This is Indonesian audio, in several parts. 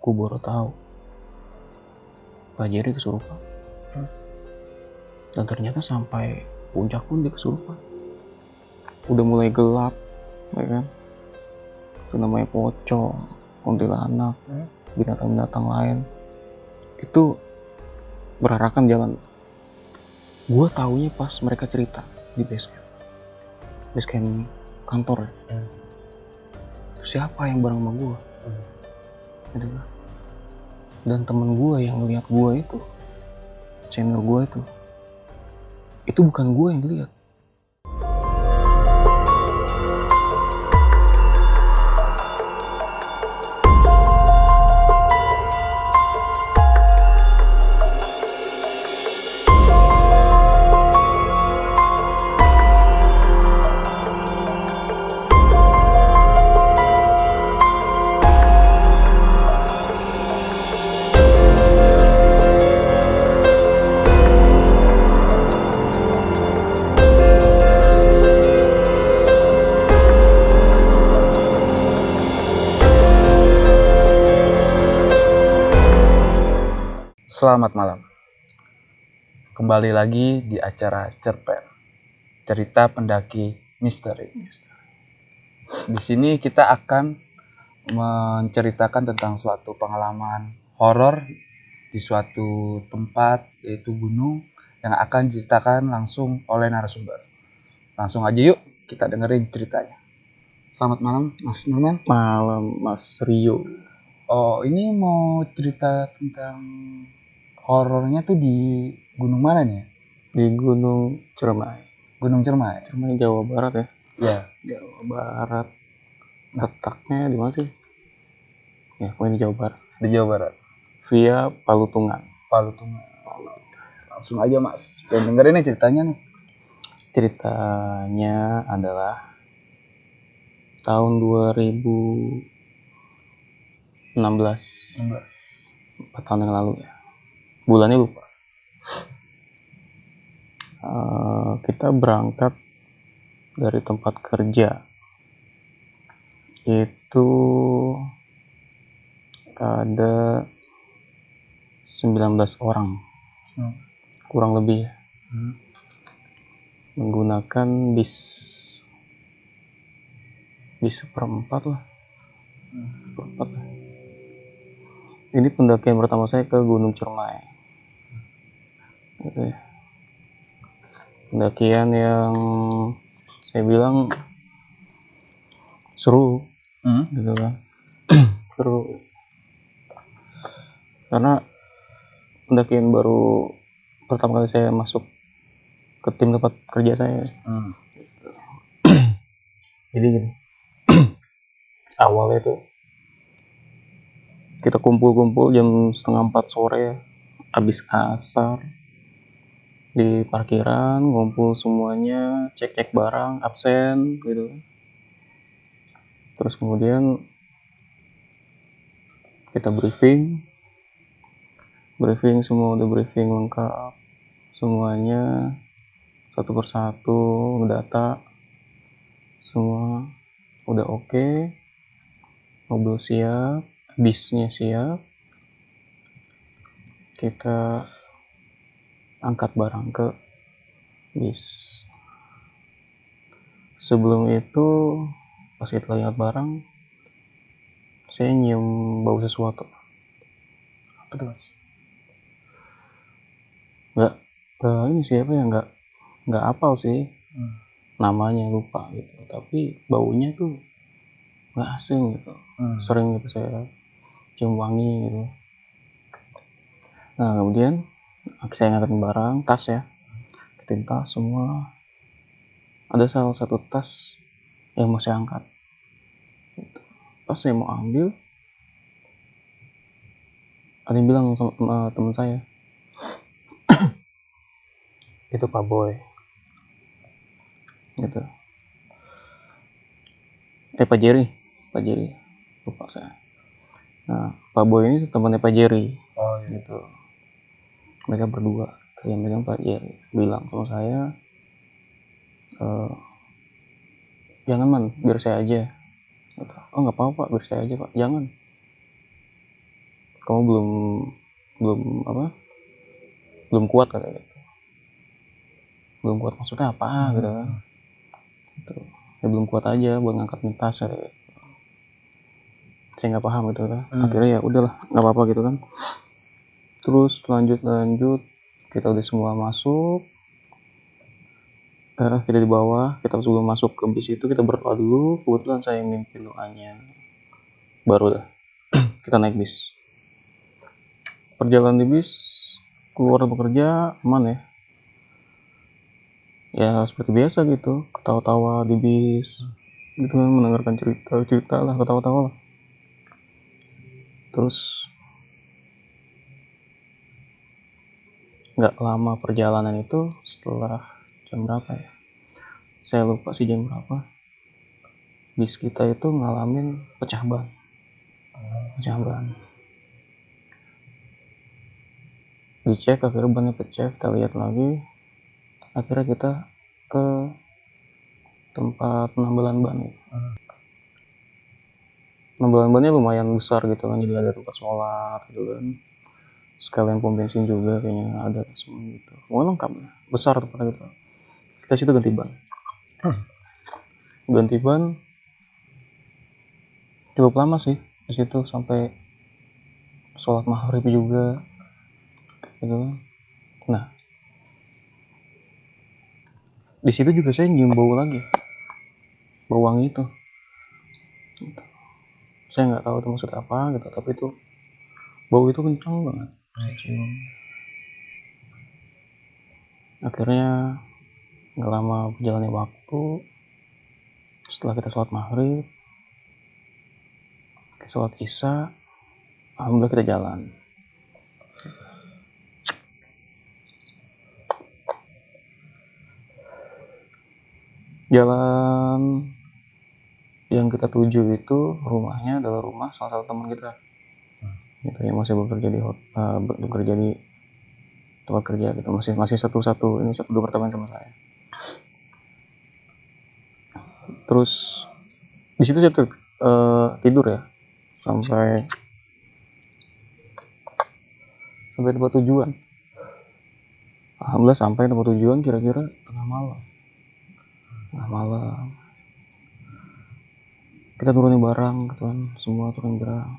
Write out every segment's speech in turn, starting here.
Gue baru tahu Pak Jerry kesurupan. Dan ternyata sampai puncak pun dia kesurupan. Udah mulai gelap, ya kan? Itu namanya pocong, kuntilanak, binatang-binatang lain. Itu berarakan jalan. Gue taunya pas mereka cerita di base camp kantor ya. Terus siapa yang bareng sama gue? Gitu kan? Dan temen gue yang ngeliat gue itu, senior gue itu bukan gue yang lihat. Selamat malam. Kembali lagi di acara Cerpen, cerita pendaki misteri. Di sini kita akan menceritakan tentang suatu pengalaman horor di suatu tempat, yaitu gunung, yang akan diceritakan langsung oleh narasumber. Langsung aja yuk kita dengerin ceritanya. Selamat malam Mas Norman. Malam Mas Rio. Oh, ini mau cerita tentang horornya tuh di gunung mana nih? Di Gunung Ciremai. Gunung Ciremai. Ciremai Jawa Barat ya. Ya. Jawa Barat. Letaknya di mana sih? Ya, pokoknya di Jawa Barat. Di Jawa Barat. Via Palutungan. Langsung aja Mas. Dan dengerin nih ceritanya nih. Ceritanya adalah tahun 2016. 4 tahun yang lalu ya. Bulannya lupa. Kita berangkat dari tempat kerja. Itu ada 19 orang. Kurang lebih ya. Menggunakan bis seperempat lah. Ini pendakian pertama saya ke Gunung Ciremai. Gitu ya. Pendakian yang saya bilang seru, gitu kan. Seru. Karena pendakian baru pertama kali saya masuk ke tim tempat kerja saya. Jadi gini. Awalnya tuh kita kumpul jam 3:30 sore, habis asar di parkiran, ngumpul semuanya, cek barang, absen gitu. Terus kemudian kita briefing semua, udah briefing lengkap semuanya, satu persatu data semua udah oke. Mobil siap, bisnya siap, kita angkat barang ke bis. Sebelum itu pas kita lihat barang, saya nyium bau sesuatu. Apa tuh Mas? Ini siapa ya, nggak hafal sih namanya, lupa gitu, tapi baunya tuh nggak asing gitu. Sering gitu saya cium wangi gitu. Nah kemudian saya ngangkatin barang, tas ya, ngangkatin tas semua. Ada salah satu tas yang mau saya angkat. Pas saya mau ambil, ada yang bilang sama teman saya, itu Pak Boy gitu. Pak Jerry, lupa saya. Nah Pak Boy ini temannya Pak Jerry. Gitu. Mereka berdua yang megang Pak Jerry bilang sama saya, jangan man, biar saya aja gitu. Oh nggak apa-apa Pak, biar saya aja Pak, jangan. kamu belum apa, belum kuat katanya gitu. Belum kuat maksudnya apa gitu kan, gitu. Ya belum kuat aja buat ngangkat tas katanya gitu. Saya nggak paham gitu kan. Akhirnya ya udahlah, nggak apa-apa gitu kan. Terus lanjut kita udah semua masuk, kita di bawah. Kita sebelum masuk ke bis itu kita berdoa dulu. Kebetulan saya yang mimpin doanya, baru dah kita naik bis. Perjalanan di bis keluar bekerja aman ya, ya seperti biasa gitu, ketawa-tawa di bis gitu kan, mendengarkan cerita lah, ketawa-tawa lah. Terus nggak lama perjalanan itu, setelah jam berapa ya, saya lupa sih jam berapa, bis kita itu ngalamin pecah ban. Dicek, akhirnya bannya pecah. Kita lihat lagi, akhirnya kita ke tempat penambalan ban gitu. Penambalan bannya lumayan besar gitu kan, jadi ada tempat sholat gitu kan, sekalian pom bensin juga kayaknya ada semua gitu, mau lengkap ya, besar tempat gitu. Kita situ ganti ban cukup lama sih di situ, sampai sholat maghrib juga gitu. Nah, di situ juga saya nyium bau lagi, bau wangi itu. Saya nggak tahu itu maksud apa gitu, tapi itu bau itu kencang banget saya cium. Akhirnya nggak lama berjalannya waktu, setelah kita sholat maghrib, kita sholat isya, alhamdulillah kita jalan. Jalan yang kita tuju itu rumahnya adalah rumah salah satu teman kita, gitu yang masih bekerja di tempat kerja gitu, masih satu departemen sama saya. Terus di situ saya tidur ya sampai tempat tujuan. Alhamdulillah sampai tempat tujuan kira-kira tengah malam. Kita turunin barang gitu kan, semua turunin barang.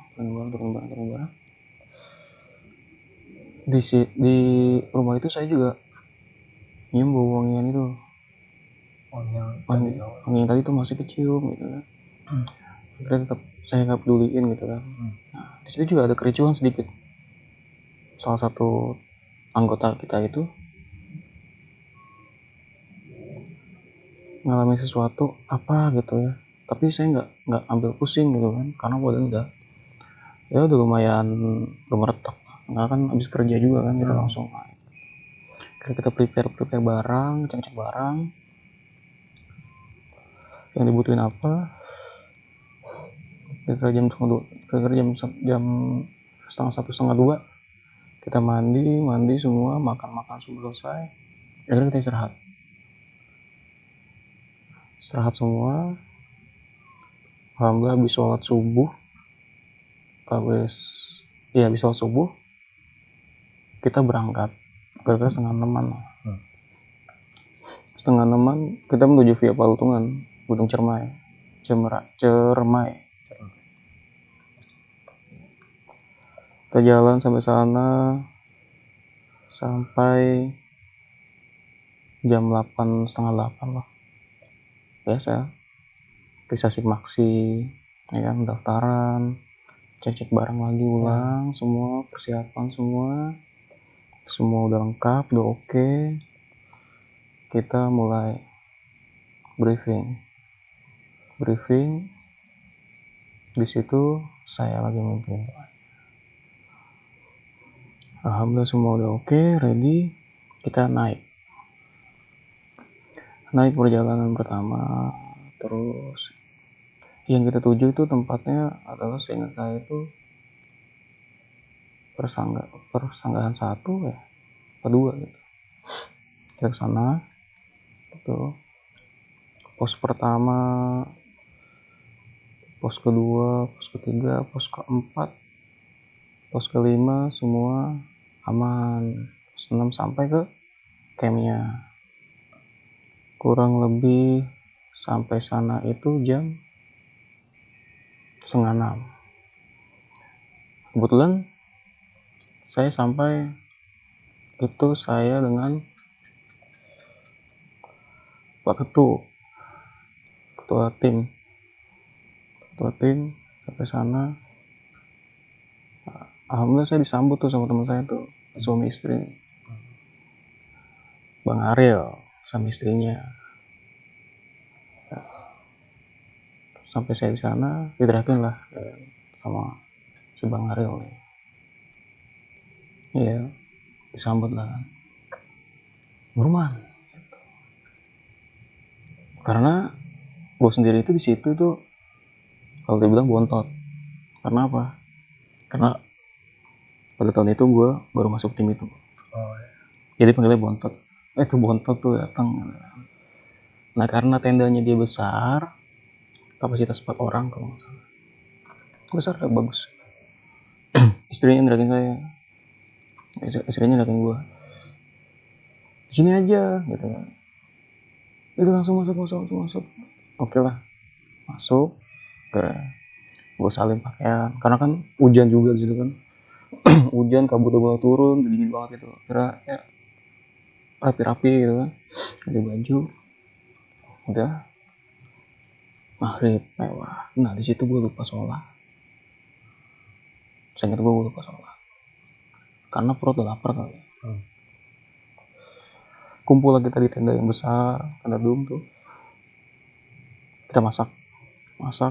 Di rumah itu saya juga nyium bau wangian itu. Wangi yang tadi tuh masih kecium gitu kan. Akhirnya tetap saya nggak peduliin gitu kan. Nah, di situ juga ada kericuhan sedikit. Salah satu anggota kita itu ngalamin sesuatu apa gitu ya, tapi saya nggak ambil pusing gitu kan, karena badan udah lumayan gemeretak, karena kan habis kerja juga kan, kita langsung naik. Kita prepare barang, cek barang yang dibutuhin apa. Kira-kira jam setengah dua kita mandi semua, makan semua selesai. Akhirnya kita istirahat semua. Alhamdulillah habis sholat subuh kita berangkat kira-kira setengah enaman kita menuju via Paltungan, Gunung Cermai. Kita jalan sampai sana sampai jam 8, setengah 8 lah. Biasa periksa simaksi, ya kan, daftaran, cek barang lagi ulang, semua persiapan semua udah lengkap, udah oke. Kita mulai briefing. Di situ saya lagi mimpin. Alhamdulillah semua udah oke, ready. Kita naik perjalanan pertama. Terus yang kita tuju itu tempatnya adalah, seingat saya itu persanggahan 1 ya, kedua gitu. Kita kesana itu pos pertama, pos kedua, pos ketiga, pos keempat, Pos kelima semua aman. Pos 6 sampai ke campnya. Kurang lebih sampai sana itu jam 5:30. Kebetulan saya sampai itu saya dengan Pak ketua tim sampai sana. Alhamdulillah saya disambut tuh sama teman saya tuh, suami istri, Bang Ariel sama istrinya. Sampai saya di sana diterakin lah sama si Bang Ariel nih. Iya, disambut lah kan. Normal. Karena gue sendiri itu di situ tuh kalau dibilang bontot. Karena apa? Karena pada tahun itu gue baru masuk tim itu. Jadi panggilnya bontot. Itu bontot tuh datang. Nah karena tendanya dia besar, kapasitas 4 orang kalau nggak salah. Besar dan bagus. Istrinya nerakin saya. Istrinya nerakin gue. Di sini aja gitu kan. Itu langsung masuk. Oke lah. Masuk. Gue salin pakaian. Karena kan hujan juga di situ kan. Hujan, kabut udah mulai turun, dingin banget gitu. Kira ya rapi-rapi gitu kan. Ganti baju. Udah. Maghrib mewah. Nah di situ gue lupa sholat. Saya ingat gue lupa sholat. Karena perut udah lapar kali. Kumpul lagi tadi tenda yang besar, tenda dum tuh. Kita masak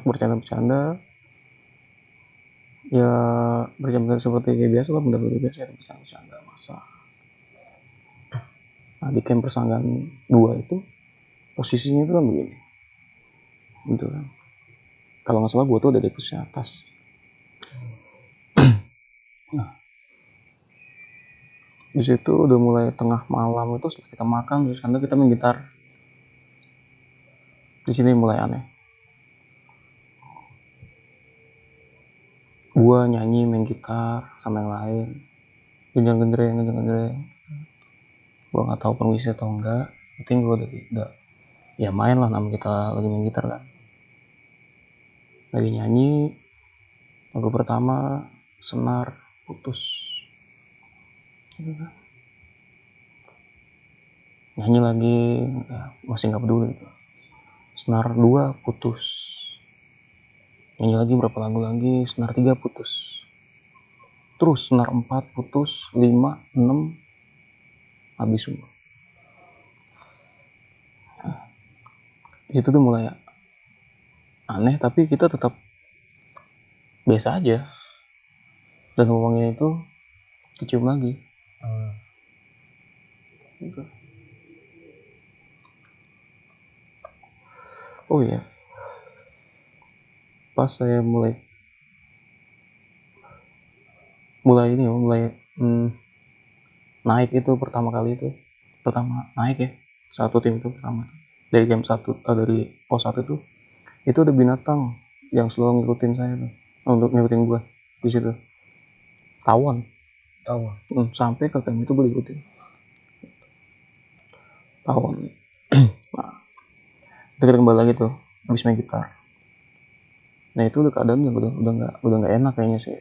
bercanda-bercanda. Ya bercanda seperti kayak biasa lah, bener-bener biasa bercanda-bercanda masak. Nah di camp Persanggan 2 itu posisinya itu kan begini, gitu kan. Kalau nggak salah gue tuh ada di posisi atas. Nah di situ udah mulai tengah malam itu setelah kita makan terus karena kita main gitar. Di sini mulai aneh. Gua nyanyi main gitar sama yang lain. Genjreng. Gua nggak tahu permisi atau enggak. Penting gua udah ya main lah, nama kita lagi main gitar kan. Lagi nyanyi. Lagu pertama senar putus. Nyanyi lagi ya, masih nggak peduli gitu. Senar 2 putus. Nyanyi lagi berapa lagu lagi, senar 3 putus. Terus senar 4 putus, 5, 6 habis semua. Nah, itu tuh mulai aneh tapi kita tetap biasa aja. Dan ngomongnya itu kecium lagi. Gitu. Oh iya. Pas saya mulai naik itu pertama naik ya, satu tim itu pertama dari game 1 dari pos 1 itu ada binatang yang selalu ngikutin saya tuh, untuk ngikutin gua di situ. Tawon. Sampai ke camp itu gue ikutin tawon. Nah kita kembali lagi tuh habis main gitar. Nah itu udah keadaan udah nggak enak kayaknya sih.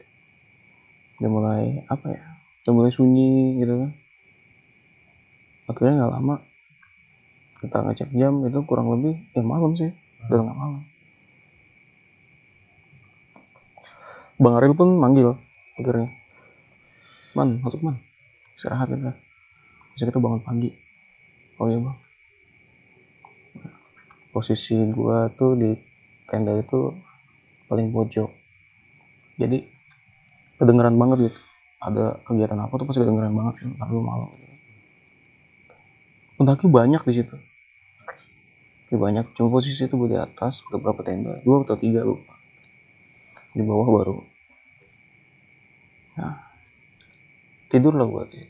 Udah mulai udah mulai sunyi gitu kan. Akhirnya nggak lama kita ngecek jam itu kurang lebih malam sih, udah nggak malam. Bang Ariel pun manggil akhirnya, masuk istirahat kita, bisa kita bangun pagi. Oh iya bang, posisi gua tuh di tenda itu paling pojok, jadi kedengeran banget gitu. Ada kegiatan apa tuh pasti kedengeran banget kan, karena malam. Pendaki banyak di situ. Banyak, cuma posisi itu gue di atas, beberapa tenda, 2 atau 3 lupa. Di bawah baru. Nah, tidur lah gue.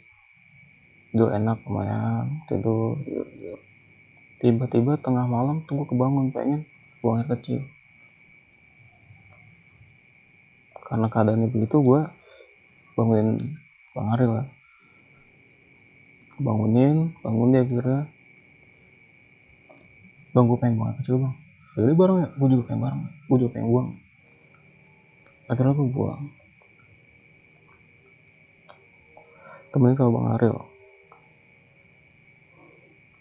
Tidur enak lumayan, tidur. Tiba-tiba tengah malam tuh gue kebangun pengen buang air kecil. Karena keadaannya begitu gue bangunin Bang Ariel lah. Bangun dia akhirnya. Bang, gue pengen buang air kecil bang. Jadi bareng ya, gue juga pengen buang. Akhirnya gue buang. Temenin sama Bang Ariel.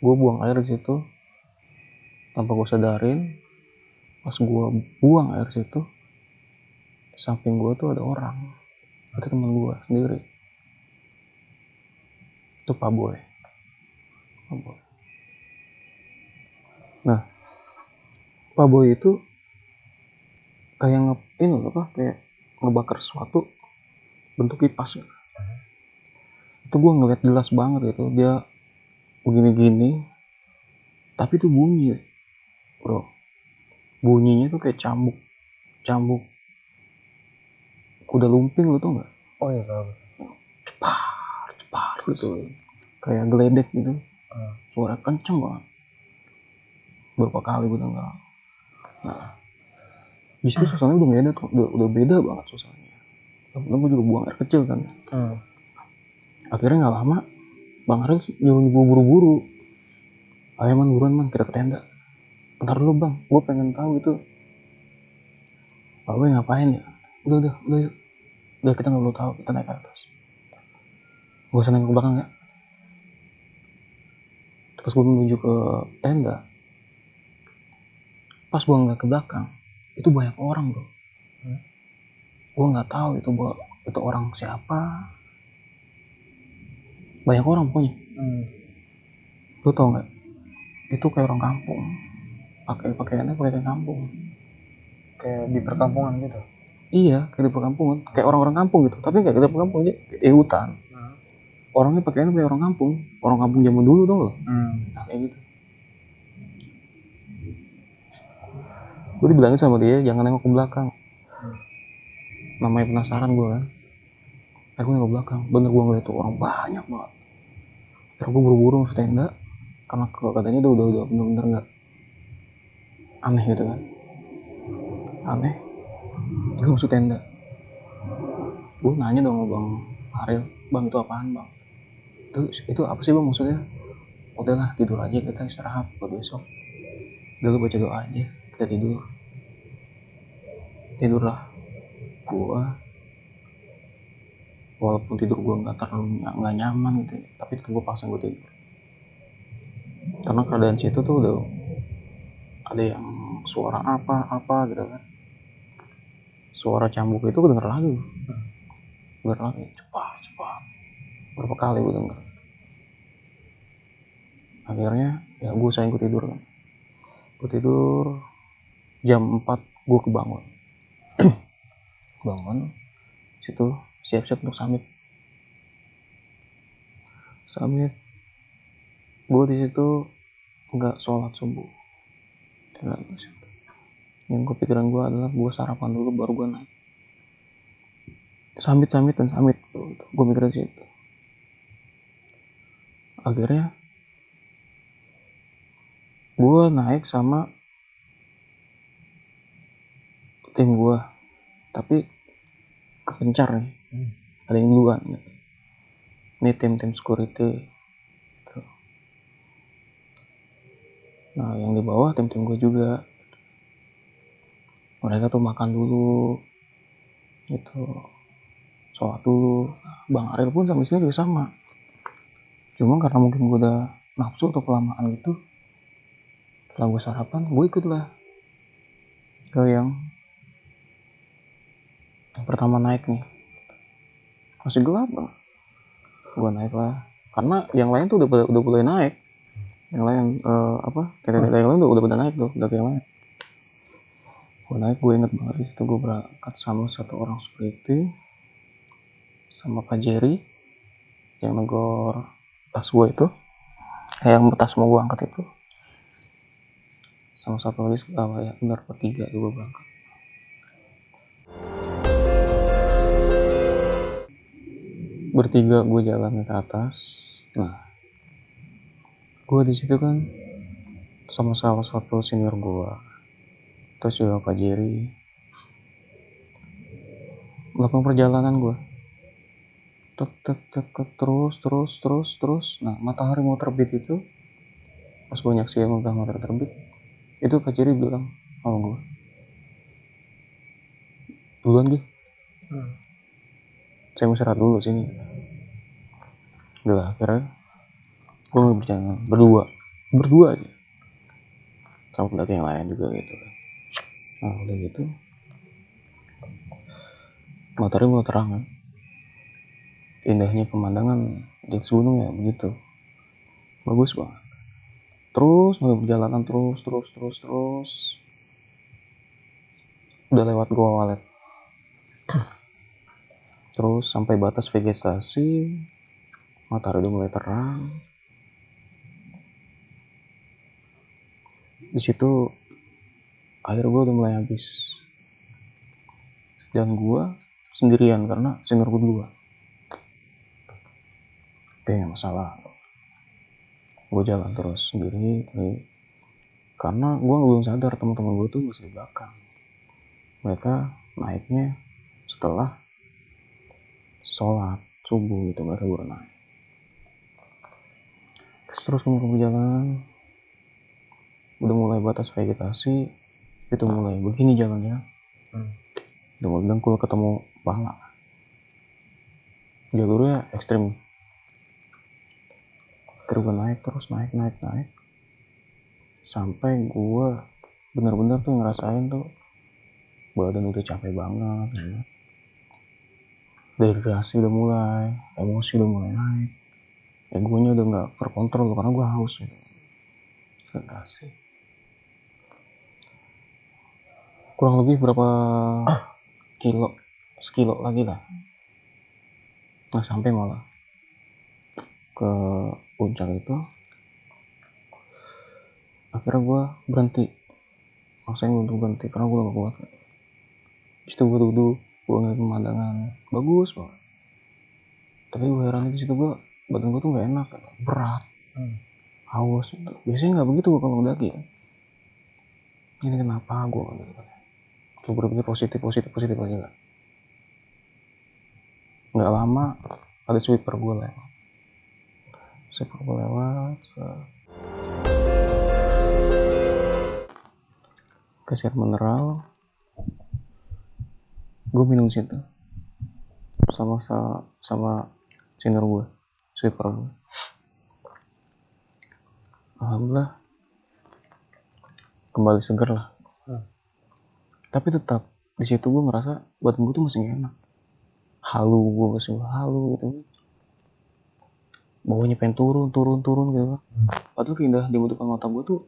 Gue buang air di situ tanpa gue sadarin. Pas gue buang air situ, di samping gue tuh ada orang. Itu teman gue sendiri. Itu Pak Boy. Nah, Pak Boy itu kayak kayak ngebakar sesuatu bentuk kipas. Itu gue ngeliat jelas banget gitu, dia begini-gini, tapi itu bunyi, bro. Bunyinya tuh kayak cambuk kuda lumping, lu tau nggak? Oh iya tahu. Cepat gitu, kayak geledek gitu. Suara kenceng banget. Berapa kali gue denger. Nah, di situ suasananya udah beda tuh, udah beda banget suasananya. Kemudian gue juga buang air kecil kan. Akhirnya nggak lama, Bang Ariel nyuruh gue buru-buru. Ayo man, buruan man, kita ke tenda. Bentar dulu bang, gue pengen tahu itu Pak Boy ngapain ya. Udah yuk. Udah, kita nggak perlu tahu, kita naik ke atas. Gue usah nengok ke belakang ya. Terus gue menuju ke tenda. Pas gue ngeliat ke belakang, itu banyak orang bro. Gue nggak tahu itu orang siapa. Banyak orang pokoknya. Lu tau nggak? Itu kayak orang kampung. Pakaiannya kayak kampung. Kayak di perkampungan gitu. Iya, kayak di perkampungan. Kayak orang-orang kampung gitu. Tapi kayak di perkampungan aja, di hutan. Orangnya pakaiannya kayak orang kampung. Orang kampung zaman dulu dong loh. Nah kayak gitu. Gue dibilangin sama dia jangan nengok ke belakang. Namanya penasaran gue kan. Gue nengok ke belakang. Bener gue ngeliat tuh orang banyak banget. Terus gue buru-buru masuk tenda. Karena katanya udah bener-bener gak aneh gitu kan. Aneh. Gue masuk tenda. Gue nanya dong sama Bang Ariel, bang itu apaan bang? Itu apa sih bang maksudnya? Udahlah tidur aja, kita istirahat buat besok. Udah lu baca doa aja, kita tidurlah. Gua walaupun tidur gua nggak nyaman gitu ya, tapi tetap gua paksa gua tidur karena keadaan situ tuh udah ada yang suara apa gitu kan. Suara cambuk itu gua denger lagi cepat berapa kali gua denger. Akhirnya ya gua sayang gua tidur kan. Gua tidur jam 4 gua kebangun. Bangun situ siap-siap untuk summit. Gue di situ nggak sholat subuh. Yang kepikiran gue adalah gue sarapan dulu baru gue naik. Summit. Gue mikir di situ. Akhirnya gue naik sama tim gue, tapi kepencar nih. Ada yang duluan gitu. Ini tim security gitu. Nah yang di bawah tim gue juga. Mereka tuh makan dulu gitu, sholat dulu. Bang Ariel pun sama istrinya juga sama. Cuma karena mungkin gue udah nafsu atau kelamaan gitu, setelah gue sarapan gue ikut lah ke yang pertama naik nih. Masih gelap banget. Gue naik lah karena yang lain tuh udah boleh naik. Yang lain yang lain udah pada naik tuh, udah kayak lain. Gue naik, gue inget banget di situ gue berangkat sama satu orang security sama Pak Jerry yang negor tas gue itu, yang tas mau gue angkat itu, sama satu lagi ya benar bertiga gue berangkat. Bertiga gue jalan ke atas. Nah, gue di situ kan sama salah satu senior gue, terus juga Pak Jerry. Belakang perjalanan gue terus. Nah, matahari mau terbit itu, pas gue nyaksiin udah matahari terbit, itu Kak Jerry bilang sama gue, duluan Gi, saya mau istirahat dulu sini. Udah lah, akhirnya gue nggak berjalan berdua aja, sama pendaki yang lain juga gitu. Nah udah gitu, matahari mulai terang kan. Indahnya pemandangan di atas gunung ya begitu, bagus banget. Terus mulai perjalanan terus. Udah lewat Gua Walet, terus sampai batas vegetasi, matahari udah mulai terang. Di situ air gue udah mulai habis, dan gue sendirian karena senior gue duluan. Oke, gak masalah, gue jalan terus sendiri, karena gue belum sadar teman-teman gue tuh masih di belakang. Mereka naiknya setelah sholat subuh gitu, mereka baru naik. Terus gue berjalan, udah mulai batas vegetasi, itu mulai begini jalannya, udah mulai dengkul ketemu pala, jalurnya ekstrim. Terus gue naik terus, naik sampai gue bener-bener tuh ngerasain tuh badan udah capek banget ya. Dehidrasi udah mulai, emosi udah mulai naik, egonya udah gak terkontrol karena gue haus gitu. Dehidrasi. Kurang lebih berapa sekilo lagi lah, nggak sampai malah ke puncak itu. Akhirnya gue berhenti, maksain untuk berhenti karena gue gak kuat. Disitu gue duduk, gue ngeliat pemandangan bagus banget, tapi gue heran di situ, badan gue tuh gak enak, berat, haus. Biasanya nggak begitu gue kalau mendaki kan. Ini kenapa gue coba berpikir positif aja kan. Nggak lama ada sweeper gue lewat, kasih air mineral, gue minum situ sama senior gue, sweeper gue. Alhamdulillah kembali seger lah. Tapi tetap di situ gue ngerasa badan gue tuh masih gak enak, gue masih halu gitu, bawahnya pengen turun gitu. Padahal keindahan di depan mata gue tuh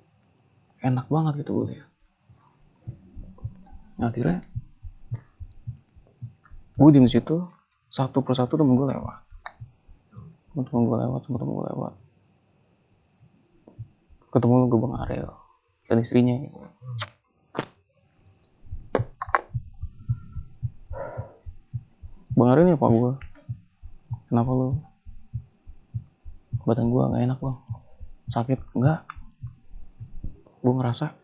enak banget gitu gue lihat. Nah, akhirnya gue di situ, satu persatu temen gue lewat, ketemu gue Bang Ariel dan istrinya gitu. Bang Ariel nih apa gue, kenapa lu? Badan gue gak enak bang, sakit? Enggak, gue ngerasa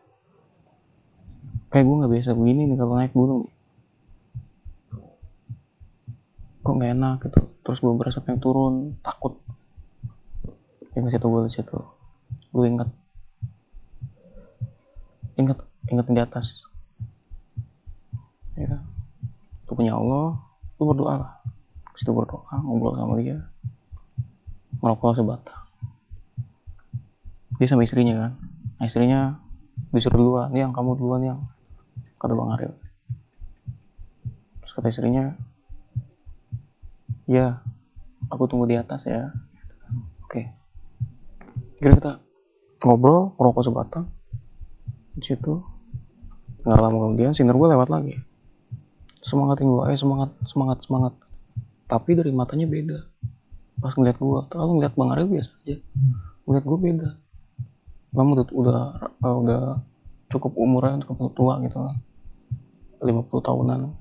kayak gue gak biasa begini nih kalau naik gunung, kok gak enak gitu. Terus gue berasa pengen turun, takut. Ingat situ gue ingat di atas ya, itu punya Allah. Gue berdoa lah, situ berdoa, ngobrol sama dia, merokok sebatang. Dia sama istrinya kan, nah istrinya disuruh duluan, yang kamu duluan yang, kata Bang Ariel. Terus kata istrinya, ya aku tunggu di atas ya. Oke. Kira kita ngobrol, merokok sebatang di situ. Nggak lama kemudian senior gue lewat lagi, semangatin gue, semangat. Tapi dari matanya beda. Pas ngeliat gue, kalau ngeliat Bang Ariel biasa aja, ngeliat gue beda. Kamu udah cukup umurnya, cukup tua gitu kan, 50 tahunan.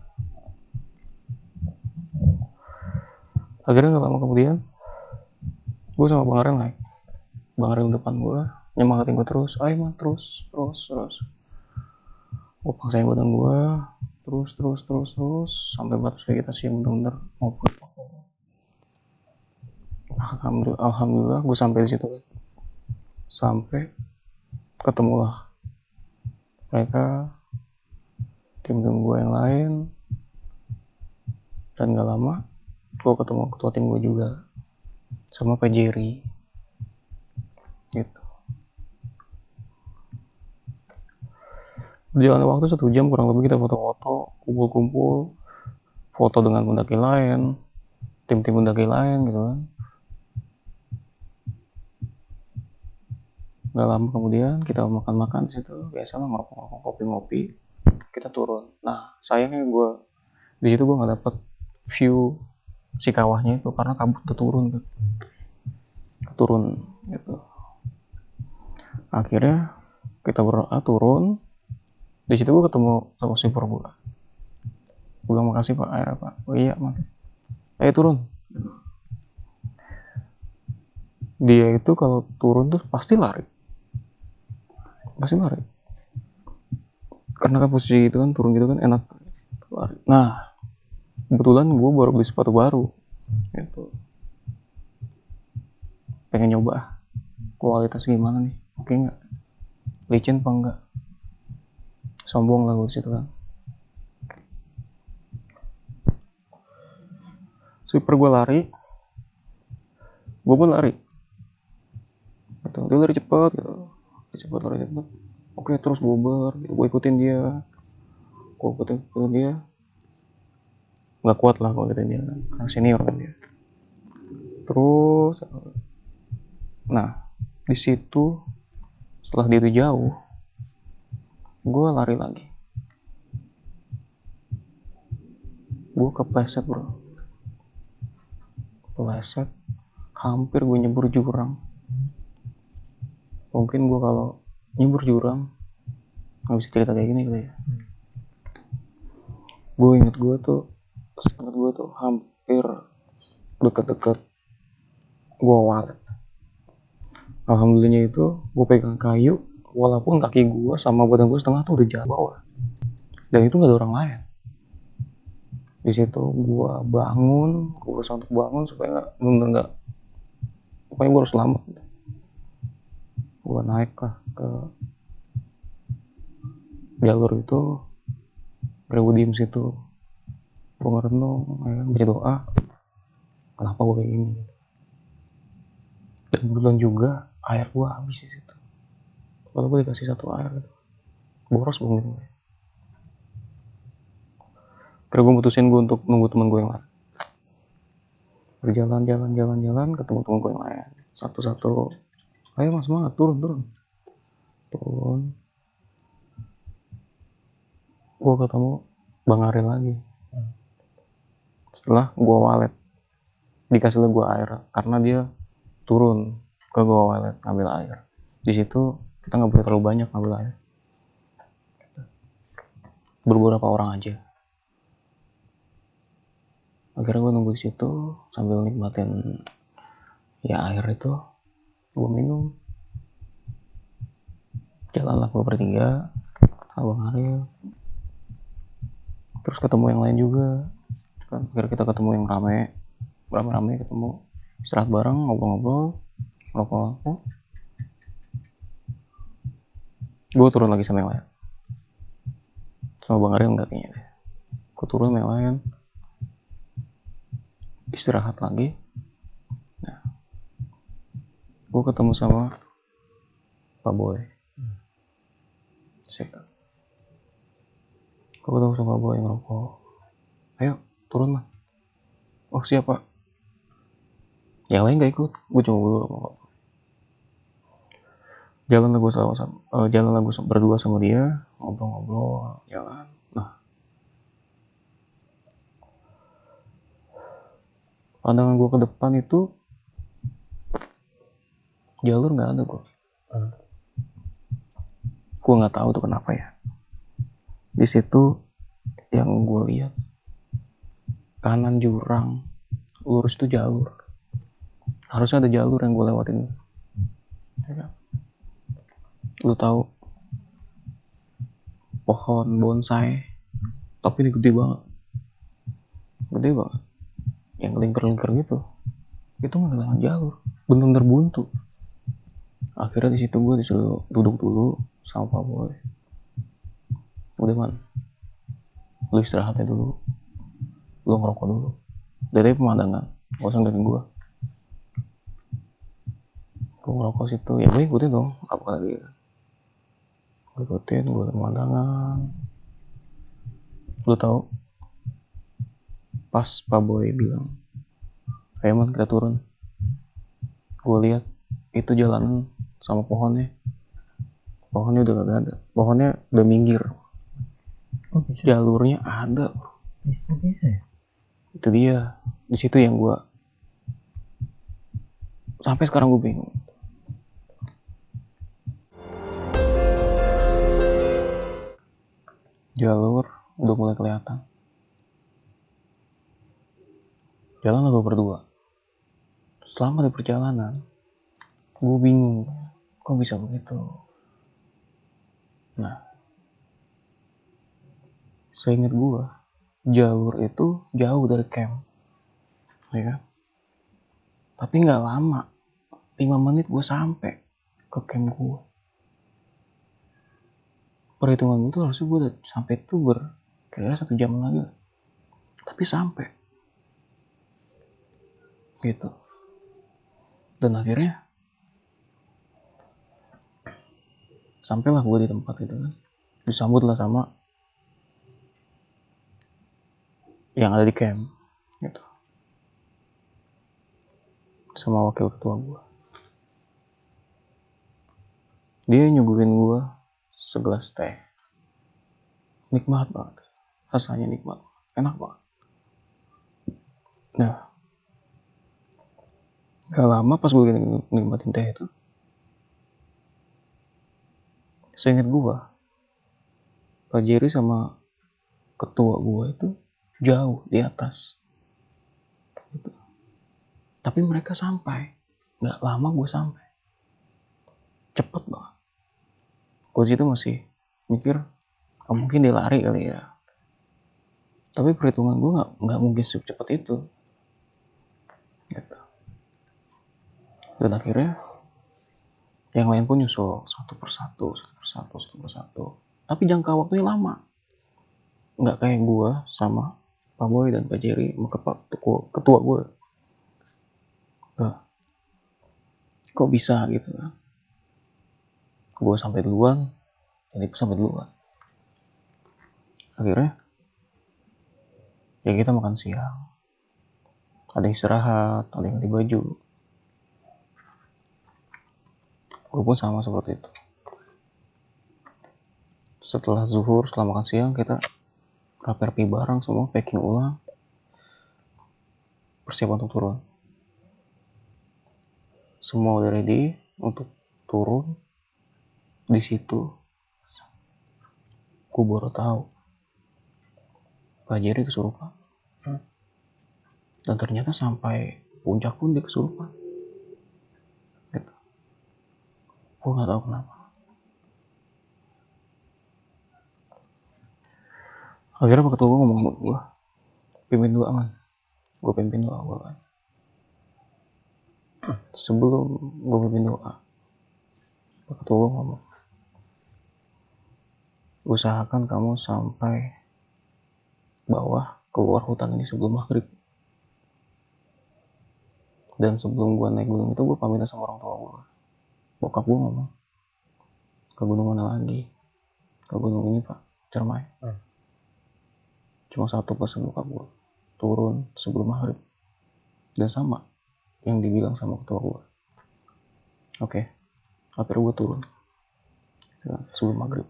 Akhirnya nggak lama kemudian gue sama Bang Ariel naik. Bang Ariel depan gue, nyemangatin gue terus, ayo man, terus. Gue paksain badan gue terus sampai batas vegetasi yang bener-bener mau put. Alhamdulillah gue sampai di situ kan. Sampai ketemulah mereka, tim-tim gue yang lain, dan gak lama gue ketemu ketua tim gue juga sama Pak Jerry gitu. Berjalan waktu 1 jam kurang lebih, kita foto-foto, kumpul-kumpul, foto dengan pendaki lain, tim-tim pendaki lain gitu kan. Gak lama kemudian kita makan-makan di situ, biasalah ngerokok-ngerokok, kopi-ngopi, kita turun. Nah sayangnya gue di situ gue nggak dapet view si kawahnya itu karena kabut udah turun gitu. Akhirnya kita turun. Di situ gue ketemu sama super gue bilang, makasih pak air pak. Oh iya mak, ayo turun. Dia itu kalau turun tuh pasti lari karena kan posisi itu kan turun gitu kan enak lari. Nah kebetulan gue baru beli sepatu baru gitu, pengen nyoba kualitas gimana nih, oke nggak, licin apa enggak. Sombong lah gue disitu kan. Sweeper gue lari, gue pun lari gitu. Dia lari cepet gitu, lari cepet. Oke terus gue gitu. Gue ikutin dia, nggak kuat lah kalau ikutin dia kan, karena senior kan dia. Terus nah di situ setelah dia itu jauh, gue lari lagi, gue kepleset bro, hampir gue nyebur jurang. Mungkin gue kalau nyebur jurang nggak bisa cerita kayak gini kali ya. Gue inget gue tuh hampir deket-deket gue walet. Alhamdulillahnya itu gue pegang kayu, walaupun kaki gue sama badan gue setengah tuh udah jatuh bawah, dan itu nggak ada orang lain. Di situ gue berusaha untuk bangun supaya nggak, pokoknya gue harus selamat. Gue naik lah ke jalur itu, gue diem situ, gue ngerenung, baca doa, kenapa gue kayak gini. Dan kebetulan juga air gue habis di situ. Kalau gue dikasih 1 air gitu, boros gue minum. Terus gue mutusin gue untuk nunggu teman gue yang lain. Berjalan, ketemu teman gue yang lain. Satu-satu, ayo mas semangat, turun. Gue ketemu Bang Ariel lagi. Setelah gue walet, dikasih gue air karena dia turun ke gua walet ngambil air. Di situ kita nggak boleh terlalu banyak ngambil air, beberapa orang aja. Akhirnya gue nunggu di situ sambil nikmatin ya air itu, gue minum. Jalanlah gue bertiga, Abang Ariel, terus ketemu yang lain juga kan. Akhirnya kita ketemu yang rame ketemu, istirahat bareng, ngobrol-ngobrol, rokok. Gue turun lagi sama yang lain, sama Bang Ariel enggak kayaknya deh. Gue turun sama yang lain, istirahat lagi. Nah, gue ketemu sama Pak Boy. Gue ketemu sama Pak Boy ngerokok. Ayo turun lah. Oh siapa? Yang lain gak ikut, gue cuma jalan lah gue berdua sama dia, ngobrol-ngobrol, jalan. Nah, pandangan gue ke depan itu jalur nggak ada bro. Gue nggak tahu tuh kenapa ya. Di situ yang gue lihat kanan jurang, lurus itu jalur. Harusnya ada jalur yang gue lewatin. Ya, lu tahu pohon bonsai, tapi ini gede banget, yang lingkar-lingkar gitu. itu ngehilangan jalur, bener-bener buntu. Akhirnya di situ gue disuruh duduk dulu sama Pak Boy. Udah man, lu istirahatnya dulu, lu ngerokok dulu, dari pemandangan, gak usah ngeliatin gue ngerokok situ. Ya gue ikutin dong apa kata dia, gue ikutin, gue pemandangan. Lu tahu pas Pak Boy bilang ayo man kita turun, gue lihat itu jalanan sama pohonnya udah gak ada, pohonnya udah minggir. Oh bisa. Jalurnya ada. Bisa ya? Itu dia, di situ yang gue sampai sekarang gue bingung. Jalur udah mulai kelihatan, jalan gue berdua. Selama di perjalanan gue bingung kok bisa begitu. Nah, seingat gue jalur itu jauh dari camp, ya kan? Tapi nggak lama, 5 menit gue sampai ke camp gue. Perhitungan itu harusnya gue udah sampai tuh kira-kira 1 jam lagi, tapi sampai gitu. Dan akhirnya sampailah gue di tempat itu kan, disambutlah sama yang ada di camp gitu, sama wakil ketua gue. Dia nyuguhin gue segelas teh, nikmat banget, rasanya nikmat, enak banget. Nah, gak lama pas gue nikmatin teh itu, seingat gue Pak Jerry sama ketua gue itu jauh di atas gitu. Tapi mereka sampai, gak lama gue sampai, cepet banget. Gue situ masih mikir, oh, mungkin dia lari kali ya. Tapi perhitungan gue nggak mungkin secepat itu. Gitu. Dan akhirnya yang lain pun nyusul satu persatu. Tapi jangka waktunya lama. Nggak kayak gue sama Pak Boy dan Pak Jerry sama ketua gue. Nah, kok bisa gitu kan? Gue sampai duluan, dan itu sampai duluan. Akhirnya ya kita makan siang, ada yang istirahat, ada yang ganti baju. Gue pun sama seperti itu. Setelah zuhur, setelah makan siang, kita rapi bareng semua, packing ulang, persiapan untuk turun. Semua udah ready untuk turun. Di situ gue baru tahu Pak Jerry kesurupan. Dan ternyata sampai puncak pun dia kesurupan gitu. Gue gak tahu kenapa. Akhirnya Pak Ketua gue ngomong sama gue, pimpin doa man. Gue pimpin doa gue kan. Sebelum gue pimpin doa, Pak Ketua gue ngomong, usahakan kamu sampai bawah keluar hutan ini sebelum maghrib. Dan sebelum gue naik gunung itu, gue pamit sama orang tua gue. Bokap gue ngomong, ke gunung mana lagi? Ke gunung ini Pak, Cermai. Cuma satu pesan bokap gue, turun sebelum maghrib. Dan sama yang dibilang sama ketua gue. Oke, akhirnya gue turun sebelum maghrib.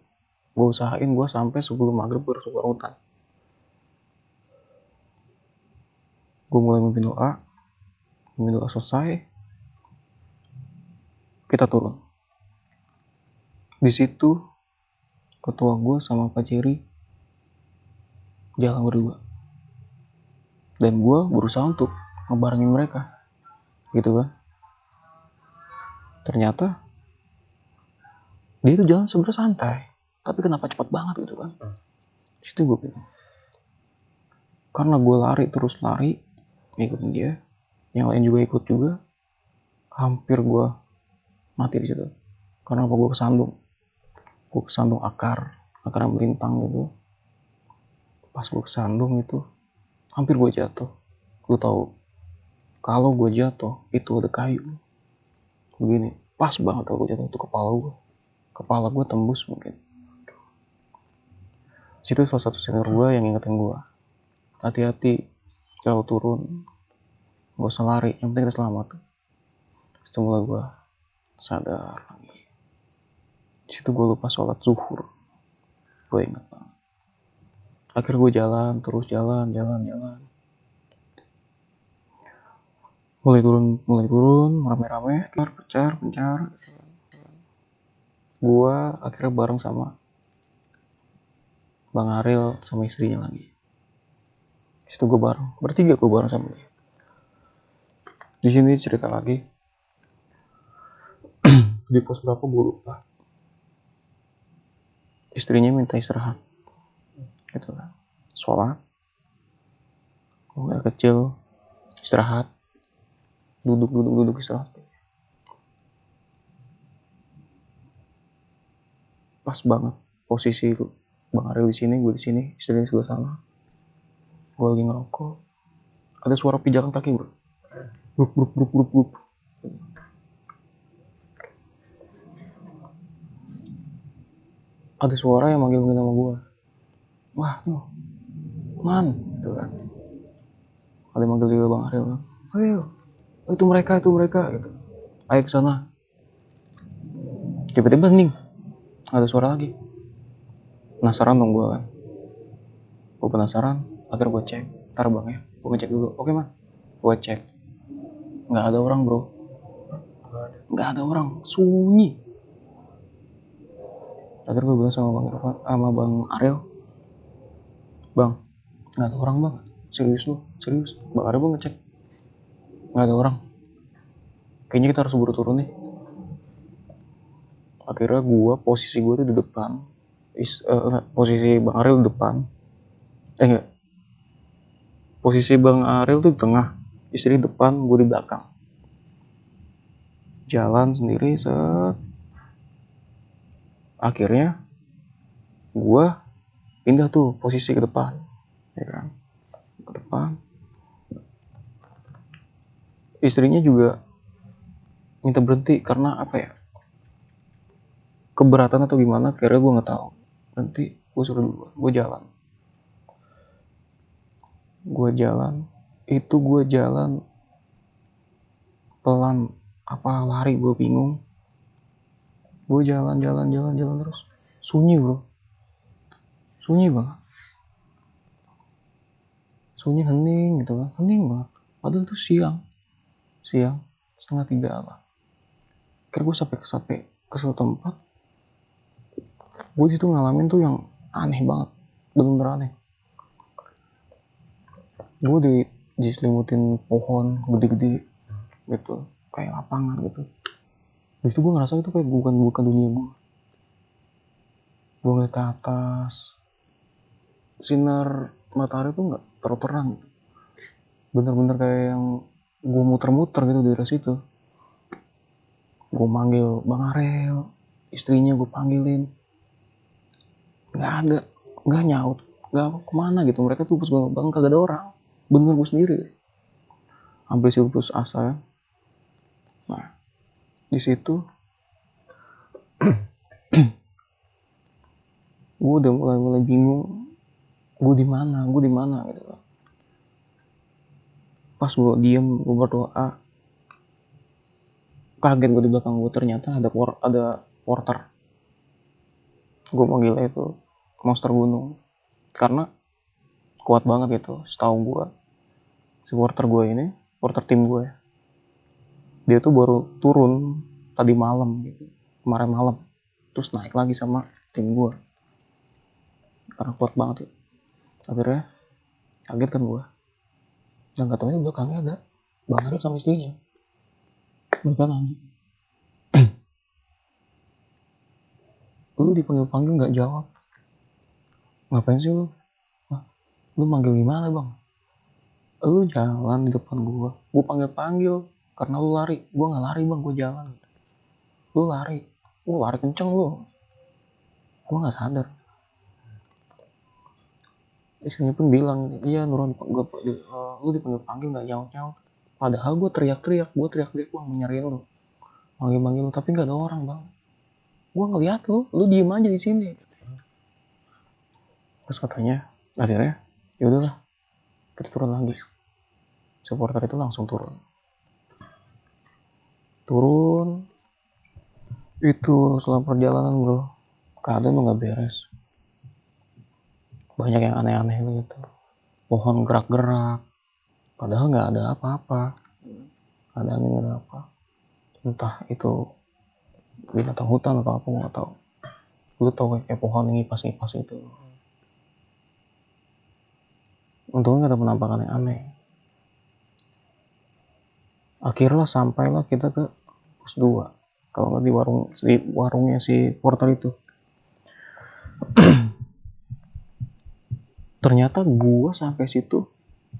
Gue usahain gue sampai sebelum maghrib gue harus keluar hutan. Gue mulai memimpin doa selesai, kita turun. Di situ ketua gue sama Pak Jerry jalan berdua, dan gue berusaha untuk ngebarengin mereka gitu kan. Ternyata dia itu jalan sebenarnya santai, tapi kenapa cepat banget gitu kan. Di situ gue bingung, karena gue terus lari ngikutin dia. yang lain juga ikut juga. Hampir gue mati di situ karena apa, gue kesandung akar yang melintang gitu. Pas gue kesandung itu hampir gue jatuh. Lu tahu kalau gue jatuh itu ada kayu begini, pas banget kalau gue jatuh itu kepala gue tembus mungkin. Situ salah satu senior gue yang ngingetin gue, hati-hati kalau turun, gak usah lari, yang penting kita selamat. Situ mulai gue sadar lagi. Situ gue lupa sholat zuhur, gue inget banget. Akhirnya gue jalan terus, jalan. Mulai turun, rame-rame, pencar. Gue akhirnya bareng sama Bang Ariel sama istrinya lagi. Situ gue bertiga sama dia. Di sini cerita lagi. Di pos berapa gue lupa. Istrinya minta istirahat, gitu kan. Sholat, air kecil, istirahat, duduk istirahat. Pas banget posisi itu. Bang Ariel di sini, gue di sini, istrinya di sebelah sana. Gue lagi ngerokok. Ada suara pijakan kaki, bro. Bruk. Ada suara yang manggil nama gue. Wah tuh, man, gitu kan. Ada yang manggil juga Bang Ariel kan. Ayo, itu mereka gitu. Ayo ke sana. Tiba-tiba hening. Ada suara lagi. Penasaran dong gue kan. Gue penasaran, akhirnya gue cek. Ntar bang ya, gue ngecek dulu. Oke man, gue cek. Nggak ada orang bro. Nggak ada orang, sunyi. Akhirnya gue bilang sama Bang Ariel, Bang, nggak ada orang bang. Serius. Bang Ariel gue ngecek, nggak ada orang. Kayaknya kita harus buru turun nih. Akhirnya posisi gue tuh di depan. Posisi Bang Ariel di depan. Enggak. Posisi Bang Ariel tuh di tengah. Istri di depan, gue di belakang. Jalan sendiri, set. Akhirnya gue pindah tuh posisi ke depan. Ya kan? Ke depan. Istrinya juga minta berhenti karena apa ya? Keberatan atau gimana, akhirnya gue nggak tahu. Berhenti, gue suruh dulu, gue jalan. Gue jalan pelan, apa lari gue bingung. Gue jalan terus, sunyi bro, sunyi banget, sunyi hening gitu kan, hening banget. Padahal itu siang 2:30 lah. Akhirnya gue sampai ke suatu tempat. Gue situ ngalamin tuh yang aneh banget, bener-bener aneh. Gue diselimutin pohon gede-gede gitu, kayak lapangan gitu. Terus itu gue ngerasa itu kayak bukan dunia gue. Gue ngeliat ke atas, sinar matahari tuh nggak terlalu terang gitu. Bener-bener kayak yang gue muter-muter gitu di daerah situ. Gue manggil Bang Ariel, istrinya gue panggilin, nggak ada, nggak nyaut, nggak kemana gitu. Mereka tuh pas bangun kagak ada orang. Bener gue sendiri, hampir sih putus asa. Nah di situ gue udah mulai bingung, gue di mana gitu. Pas gue diem, gue berdoa, kaget gue di belakang gue, ternyata ada porter. Gue manggilnya itu monster gunung karena kuat banget gitu. Setahu gue si porter tim gue, dia tuh baru turun tadi malam gitu, kemarin malam, terus naik lagi sama tim gue karena kuat banget gitu. Akhirnya kaget kan gue, dan gak taunya di belakangnya ada Bang Ariel sama istrinya. Mereka nanya, lu dipanggil nggak jawab, ngapain sih lu? Lu manggil gimana bang? Lu jalan di depan gua panggil karena lu lari. Gua nggak lari bang, gua jalan. Lu lari kenceng lu. Gua nggak sadar. Istrinya pun bilang, iya Nurul, lu dipanggil nggak nyaut. Padahal gua teriak-teriak bang nyariin lu, manggil lu, tapi nggak ada orang bang. Gua ngeliat lu diem aja di sini. Terus katanya, akhirnya, ya udahlah, kita turun lagi. Supporter itu langsung turun. Itu selama perjalanan bro, keadaan tuh nggak beres. Banyak yang aneh-aneh gitu. Pohon gerak-gerak, padahal nggak ada apa-apa. Ada angin, nggak ada apa. Entah itu binatang hutan atau apa, gue nggak tahu. Lu tau kayak pohon yang ngipas-ngipas itu. Untungnya nggak ada penampakan yang aneh. Akhirnya sampailah kita ke pos 2. Kalau nggak di warungnya si porter itu. Ternyata gua sampai situ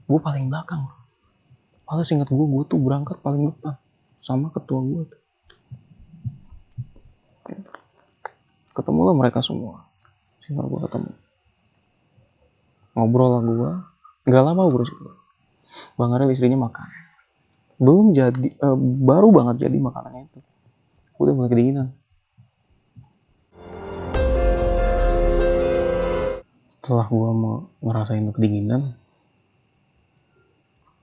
gua paling belakang. Padahal seingat gua tuh berangkat paling depan sama ketua gua tuh. Ketemulah mereka semua. Sehingga gua ketemu. Ngobrol lah gua. Gak lama bro. Bang Ariel istrinya makan. Baru banget jadi makanannya itu. Udah mulai kedinginan. Setelah gue mau ngerasain kedinginan,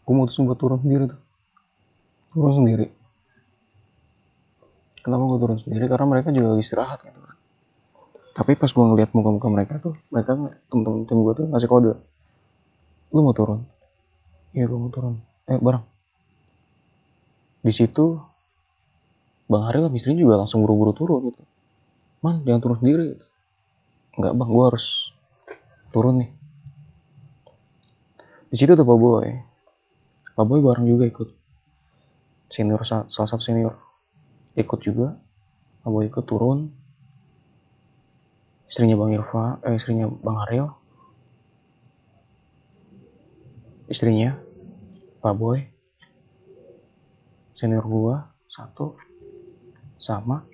gue mutusin buat turun sendiri tuh. Kenapa gue turun sendiri? Karena mereka juga lagi istirahat gitu kan. Tapi pas gue ngeliat muka-muka mereka tuh, temen-temen gue tuh ngasih kode. Lu mau turun? Iya gue mau turun. Bareng. Di situ Bang Ariel istrinya juga langsung buru-buru turun gitu. Man, jangan turun sendiri. Enggak bang, gue harus turun nih. Di situ tuh Pak Boy bareng juga ikut. Salah satu senior ikut juga. Pak Boy ikut turun. Istrinya Bang Ariel. Istrinya Pak Boy. Senior gua satu sama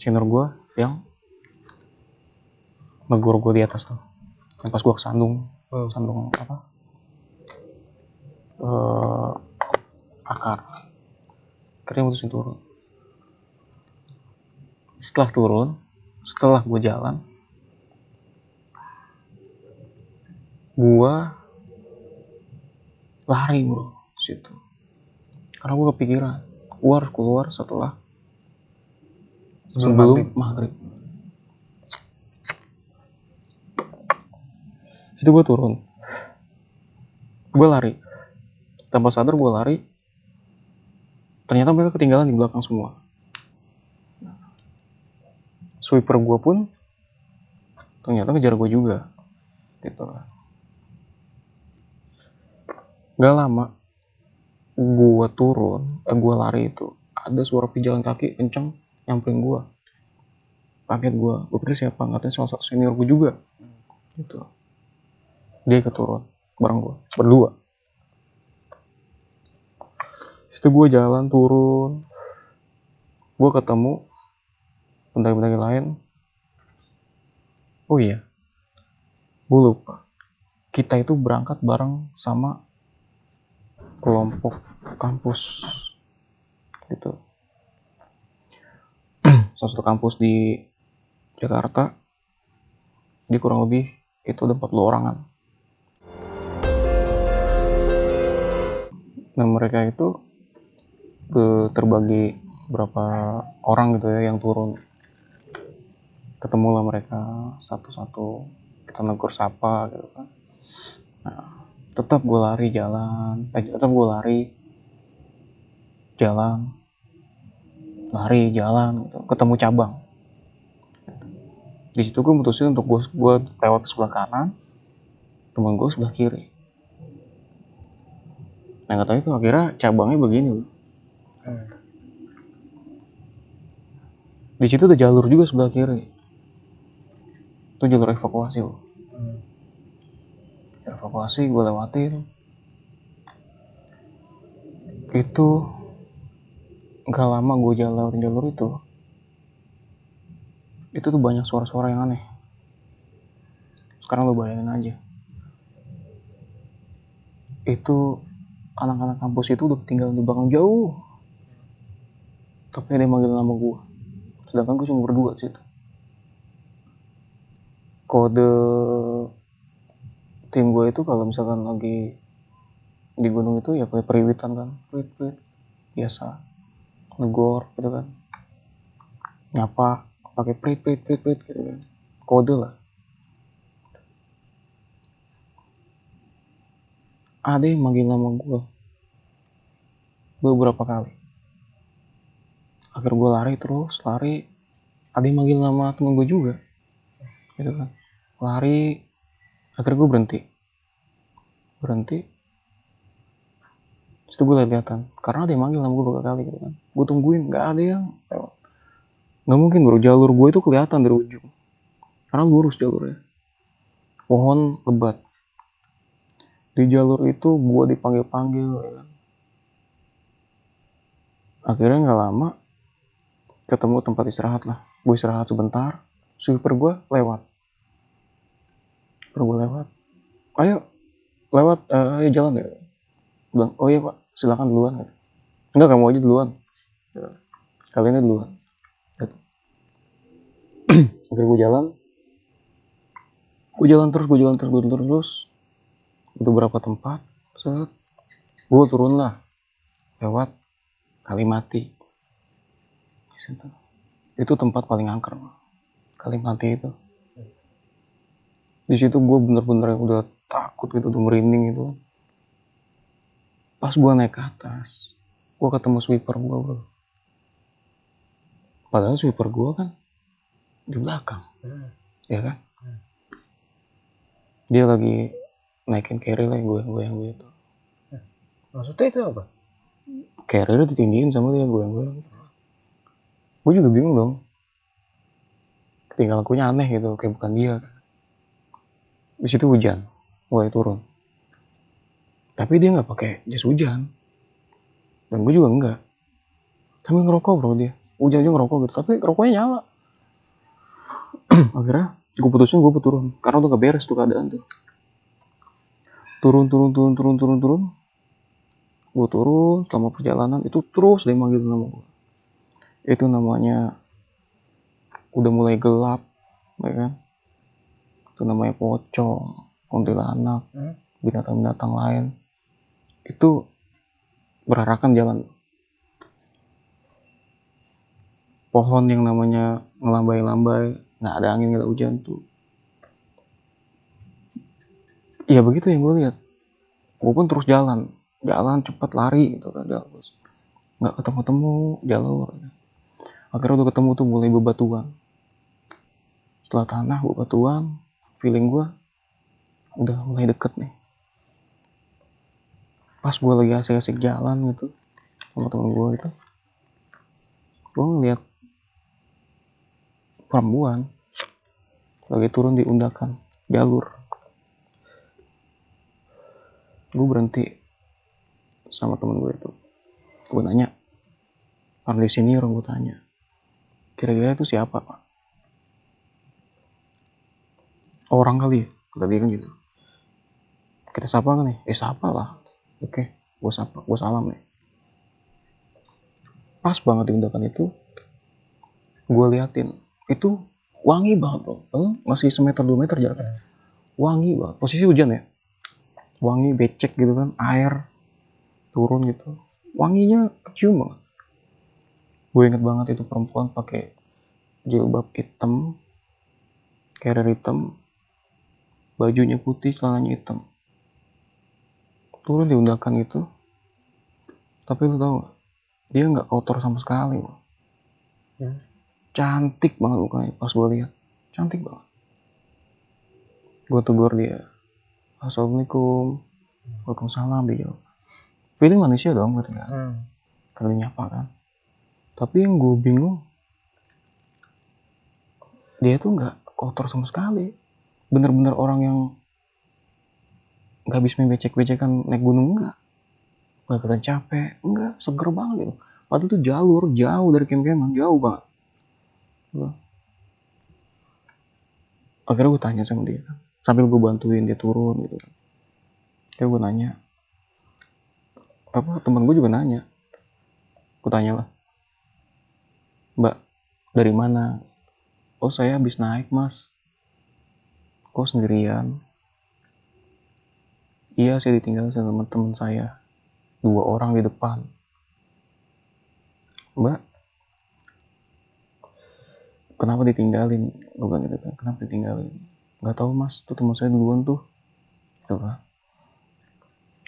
senior gua yang negor gua di atas tuh. Yang pas gua kesandung, sandung apa? Akar. Akhirnya mutusin turun. Setelah gue jalan, gue lari bro situ. Karena gue kepikiran, gue harus keluar sebelum maghrib. Situ gue turun, gue lari. Tanpa sadar gue lari. Ternyata mereka ketinggalan di belakang semua. Sweeper gue pun ternyata ngejar gue juga gitu. Gak lama gue lari itu ada suara pejalan kaki kenceng nyamperin gue. Kaget gue pikir siapa, katanya salah satu senior gue juga gitu. Dia ikut turun bareng gue berdua. Setelah gue jalan turun, gue ketemu pendaki-pendaki lain. Oh iya, gue lupa. Kita itu berangkat bareng sama kelompok kampus gitu. Salah satu kampus di Jakarta. Di kurang lebih itu ada 40 orangan. Nah mereka itu terbagi berapa orang gitu ya yang turun. Ketemulah mereka satu-satu, kita negur sapa gitu kan. Nah, tetap gue lari jalan gitu. Ketemu cabang. Di situ gue mutusin untuk gue lewat ke sebelah kanan, temen gue sebelah kiri. Nah nggak tahu itu akhirnya cabangnya begini. Di situ ada jalur juga sebelah kiri. Itu jalur evakuasi. Evakuasi gue lewatin. Itu gak lama gue jalan lewatin jalur itu tuh banyak suara-suara yang aneh. Sekarang lo bayangin aja, itu anak-anak kampus itu udah ketinggalan di belakang jauh, tapi ada yang manggil nama gue, sedangkan gue cuma berdua di situ. Kode tim gue itu kalau misalkan lagi di gunung itu ya pakai periwitan kan, prit biasa, negor gitu kan, nyapa pakai prit gitu kan, kode lah. Ada yang manggil nama gue beberapa kali. Akhir gue lari, ada yang manggil nama temen gue juga, gitu kan. Lari, akhirnya gue berhenti. Terus gue lihat-lihatan, karena ada yang manggil nama gue beberapa kali gitu kan. Gue tungguin, nggak ada yang lewat. Nggak mungkin bro, jalur gue itu kelihatan dari ujung, karena lurus jalurnya. Pohon lebat. Di jalur itu gue dipanggil-panggil, ya kan. Akhirnya nggak lama ketemu tempat istirahat lah. Gue istirahat sebentar, sweeper gue lewat. Ayo lewat, ayo jalan ya. Bilang, oh iya pak, silakan duluan. Enggak, kamu aja duluan. Kalian duluan. Gitu. Akhirnya gue jalan terus. Untuk beberapa tempat, gue turun lah, lewat Kalimati. Itu tempat paling angker, Kalimati itu. Di situ gue bener-bener udah takut gitu, udah merinding itu. Pas gue naik ke atas, gue ketemu sweeper gue bro. Padahal sweeper gue kan di belakang, ya kan? Dia lagi naikin carry lah, goyang itu. Maksudnya itu apa? Carry ditinggiin sama dia, goyang. Gue juga bingung dong. Ketinggalan lakunya aneh gitu, kayak bukan dia. Di situ hujan, mulai turun. Tapi dia nggak pakai jas hujan, dan gue juga enggak. Tapi ngerokok bro dia, hujan aja ngerokok gitu. Tapi rokoknya nyala. Akhirnya gue putusin gue turun, karena udah gak beres tuh keadaan tuh. Turun. Gue turun selama perjalanan itu terus dia manggil nama gue. Itu namanya udah mulai gelap, ya kan? Itu namanya pocong, kuntilanak, binatang-binatang lain. Itu berarakan jalan. Pohon yang namanya ngelambai-lambai, nggak ada angin, nggak ada hujan tuh. Ya begitu yang gue lihat. Gue pun terus jalan cepet lari gitu kan, jalan terus. Nggak ketemu jalur. Akhirnya udah ketemu tuh mulai bebatuan. Setelah tanah bebatuan, feeling gue udah mulai deket nih. Pas gue lagi asik-asik jalan gitu sama temen gue itu, gue ngeliat perempuan lagi turun di undakan jalur. Gue berhenti sama temen gue itu, gue nanya, di sini orang, gue tanya, kira-kira itu siapa pak? Orang kali ya, kata dia kan gitu. Kita sapa kan nih? Sapa lah. Oke, gue salam nih. Pas banget di undakan itu, gue liatin, itu wangi banget bro. Masih 1-2 meter jaraknya. Wangi banget, posisi hujan ya. Wangi becek gitu kan, air turun gitu. Wanginya kecium banget. Gue inget banget itu perempuan pakai jilbab hitam, carrier hitam, bajunya putih, celananya hitam. Turun di undakan itu, tapi lu tau gak, dia nggak kotor sama sekali bro. Cantik banget mukanya pas gue lihat, cantik banget. Gue tegur dia, assalamualaikum, waalaikumsalam, dia jawab. Feeling manusia dong berarti kan, karena dia nyapa kan. Tapi yang gue bingung, dia tuh nggak kotor sama sekali, bener-bener orang yang nggak habis main becek-becekan naik gunung, enggak. Gak kelihatan capek, enggak, seger banget gitu. Padahal itu jalur jauh dari camp-campan, jauh banget. Akhirnya gue tanya sama dia kan, sambil gue bantuin dia turun gitu kan. Akhirnya gue nanya, teman gue juga nanya, gue tanya lah, mbak dari mana? Oh saya habis naik mas. Kok sendirian? Iya saya ditinggal sama teman saya, 2 orang di depan. Mbak kenapa ditinggalin? Gue bilang gitu kan, kenapa ditinggalin? Gak tahu mas, tuh teman saya duluan tuh gitu kan.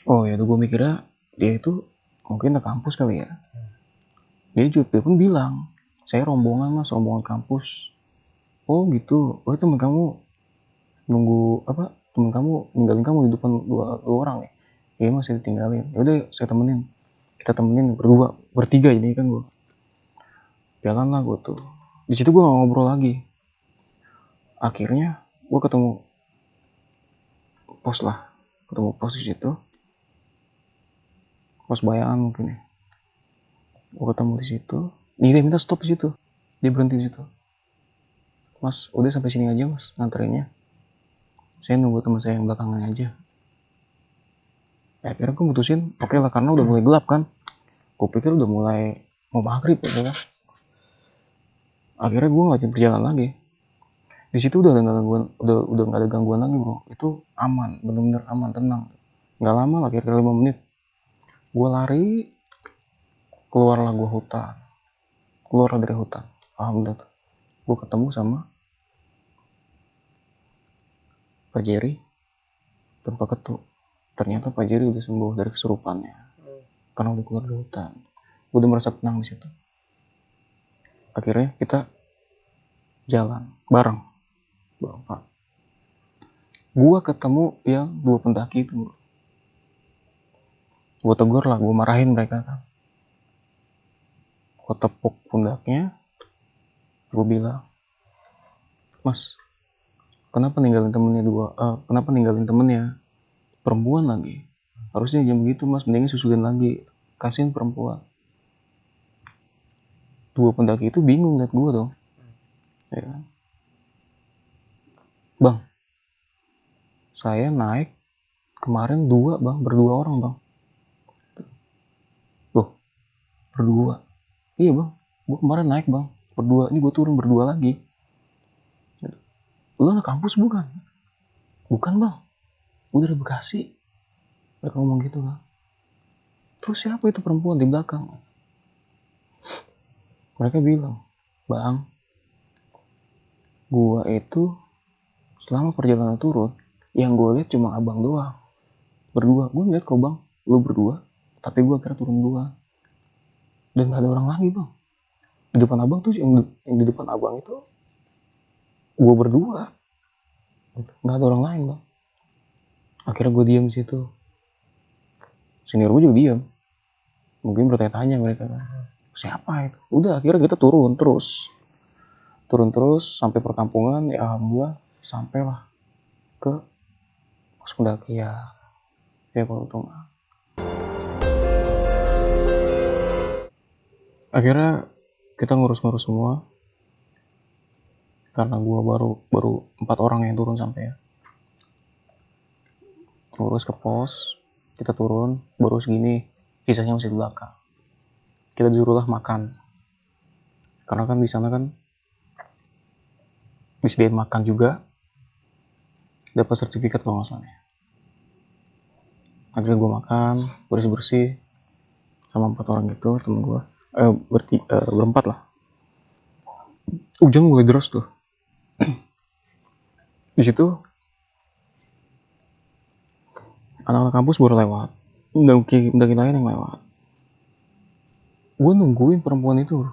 Oh ya tuh gue mikirnya dia itu mungkin ke kampus kali ya. Dia pun bilang, saya rombongan mas, rombongan kampus. Oh gitu, berarti temen kamu nunggu temen kamu ninggalin kamu di depan dua orang nih. Iya mas saya ditinggalin. Ya udah saya temenin, kita temenin berdua, bertiga ini kan gue. Jalan lah gue tuh. Di situ gue gak ngobrol lagi. Akhirnya gue ketemu pos di situ. Pos bayangan mungkin ya. Gue ketemu di situ. Dia minta stop di situ. Dia berhenti di situ. Mas, udah sampai sini aja mas, nganterinnya. Saya nunggu teman saya yang belakangan aja. Ya, akhirnya gue mutusin, oke lah karena udah mulai gelap kan. Gue pikir udah mulai mau maghrib ya kan. Akhirnya gue ngajin berjalan lagi. Di situ udah nggak ada gangguan lagi bro. Itu aman, bener-bener aman, tenang. Nggak lama lah, kira-kira 5 menit. Gue lari, keluarlah gue hutan. Keluar dari hutan. Alhamdulillah. Gue ketemu sama Pak Jerry dan Pak Ketu. Ternyata Pak Jerry udah sembuh dari kesurupannya karena udah keluar dari hutan. Gue udah merasa tenang di situ. Akhirnya kita jalan bareng Pak. Gue ketemu yang 2 pendaki itu. Gue tegur lah, gue marahin mereka kan. Gue tepuk pundaknya. Gue bilang, mas, kenapa ninggalin temennya perempuan lagi? Harusnya jam begitu mas, mendingan susulin lagi, kasihin perempuan. 2 pendaki itu bingung liat gue dong, ya kan? Bang, saya naik kemarin berdua orang bang. Loh, berdua? Iya bang, gue kemarin naik bang, berdua, ini gue turun berdua lagi. Lu anak kampus bukan? Bukan bang, gue dari Bekasi. Mereka ngomong gitu kan. Terus siapa itu perempuan di belakang? Mereka bilang, bang, gua itu selama perjalanan turun, yang gue lihat cuma abang doang, berdua. Gue ngeliat kok bang, lu berdua, tapi gue akhirnya turun dua, dan gak ada orang lagi bang. Di depan abang tuh, yang di depan abang itu, gue berdua, gak ada orang lain bang. Akhirnya gue diam di situ. Senior gue juga diam, mungkin bertanya-tanya mereka kan, siapa itu? Udah akhirnya kita turun terus sampai perkampungan. Ya alhamdulillah sampailah ke pos pendakian ya Pak Utama. Akhirnya kita ngurus semua karena gua baru 4 orang yang turun sampai ya. Ngurus ke pos, kita turun baru segini, sisanya masih di belakang. Kita disuruhlah makan, karena kan di sana kan disediain makan juga, dapat sertifikat kalau nggak salah. Akhirnya gue makan bersih sama 4 orang itu, temen gue berempat lah. Hujan mulai deras tuh. Di situ anak-anak kampus baru lewat, mendaki lain yang lewat. Gue nungguin perempuan itu,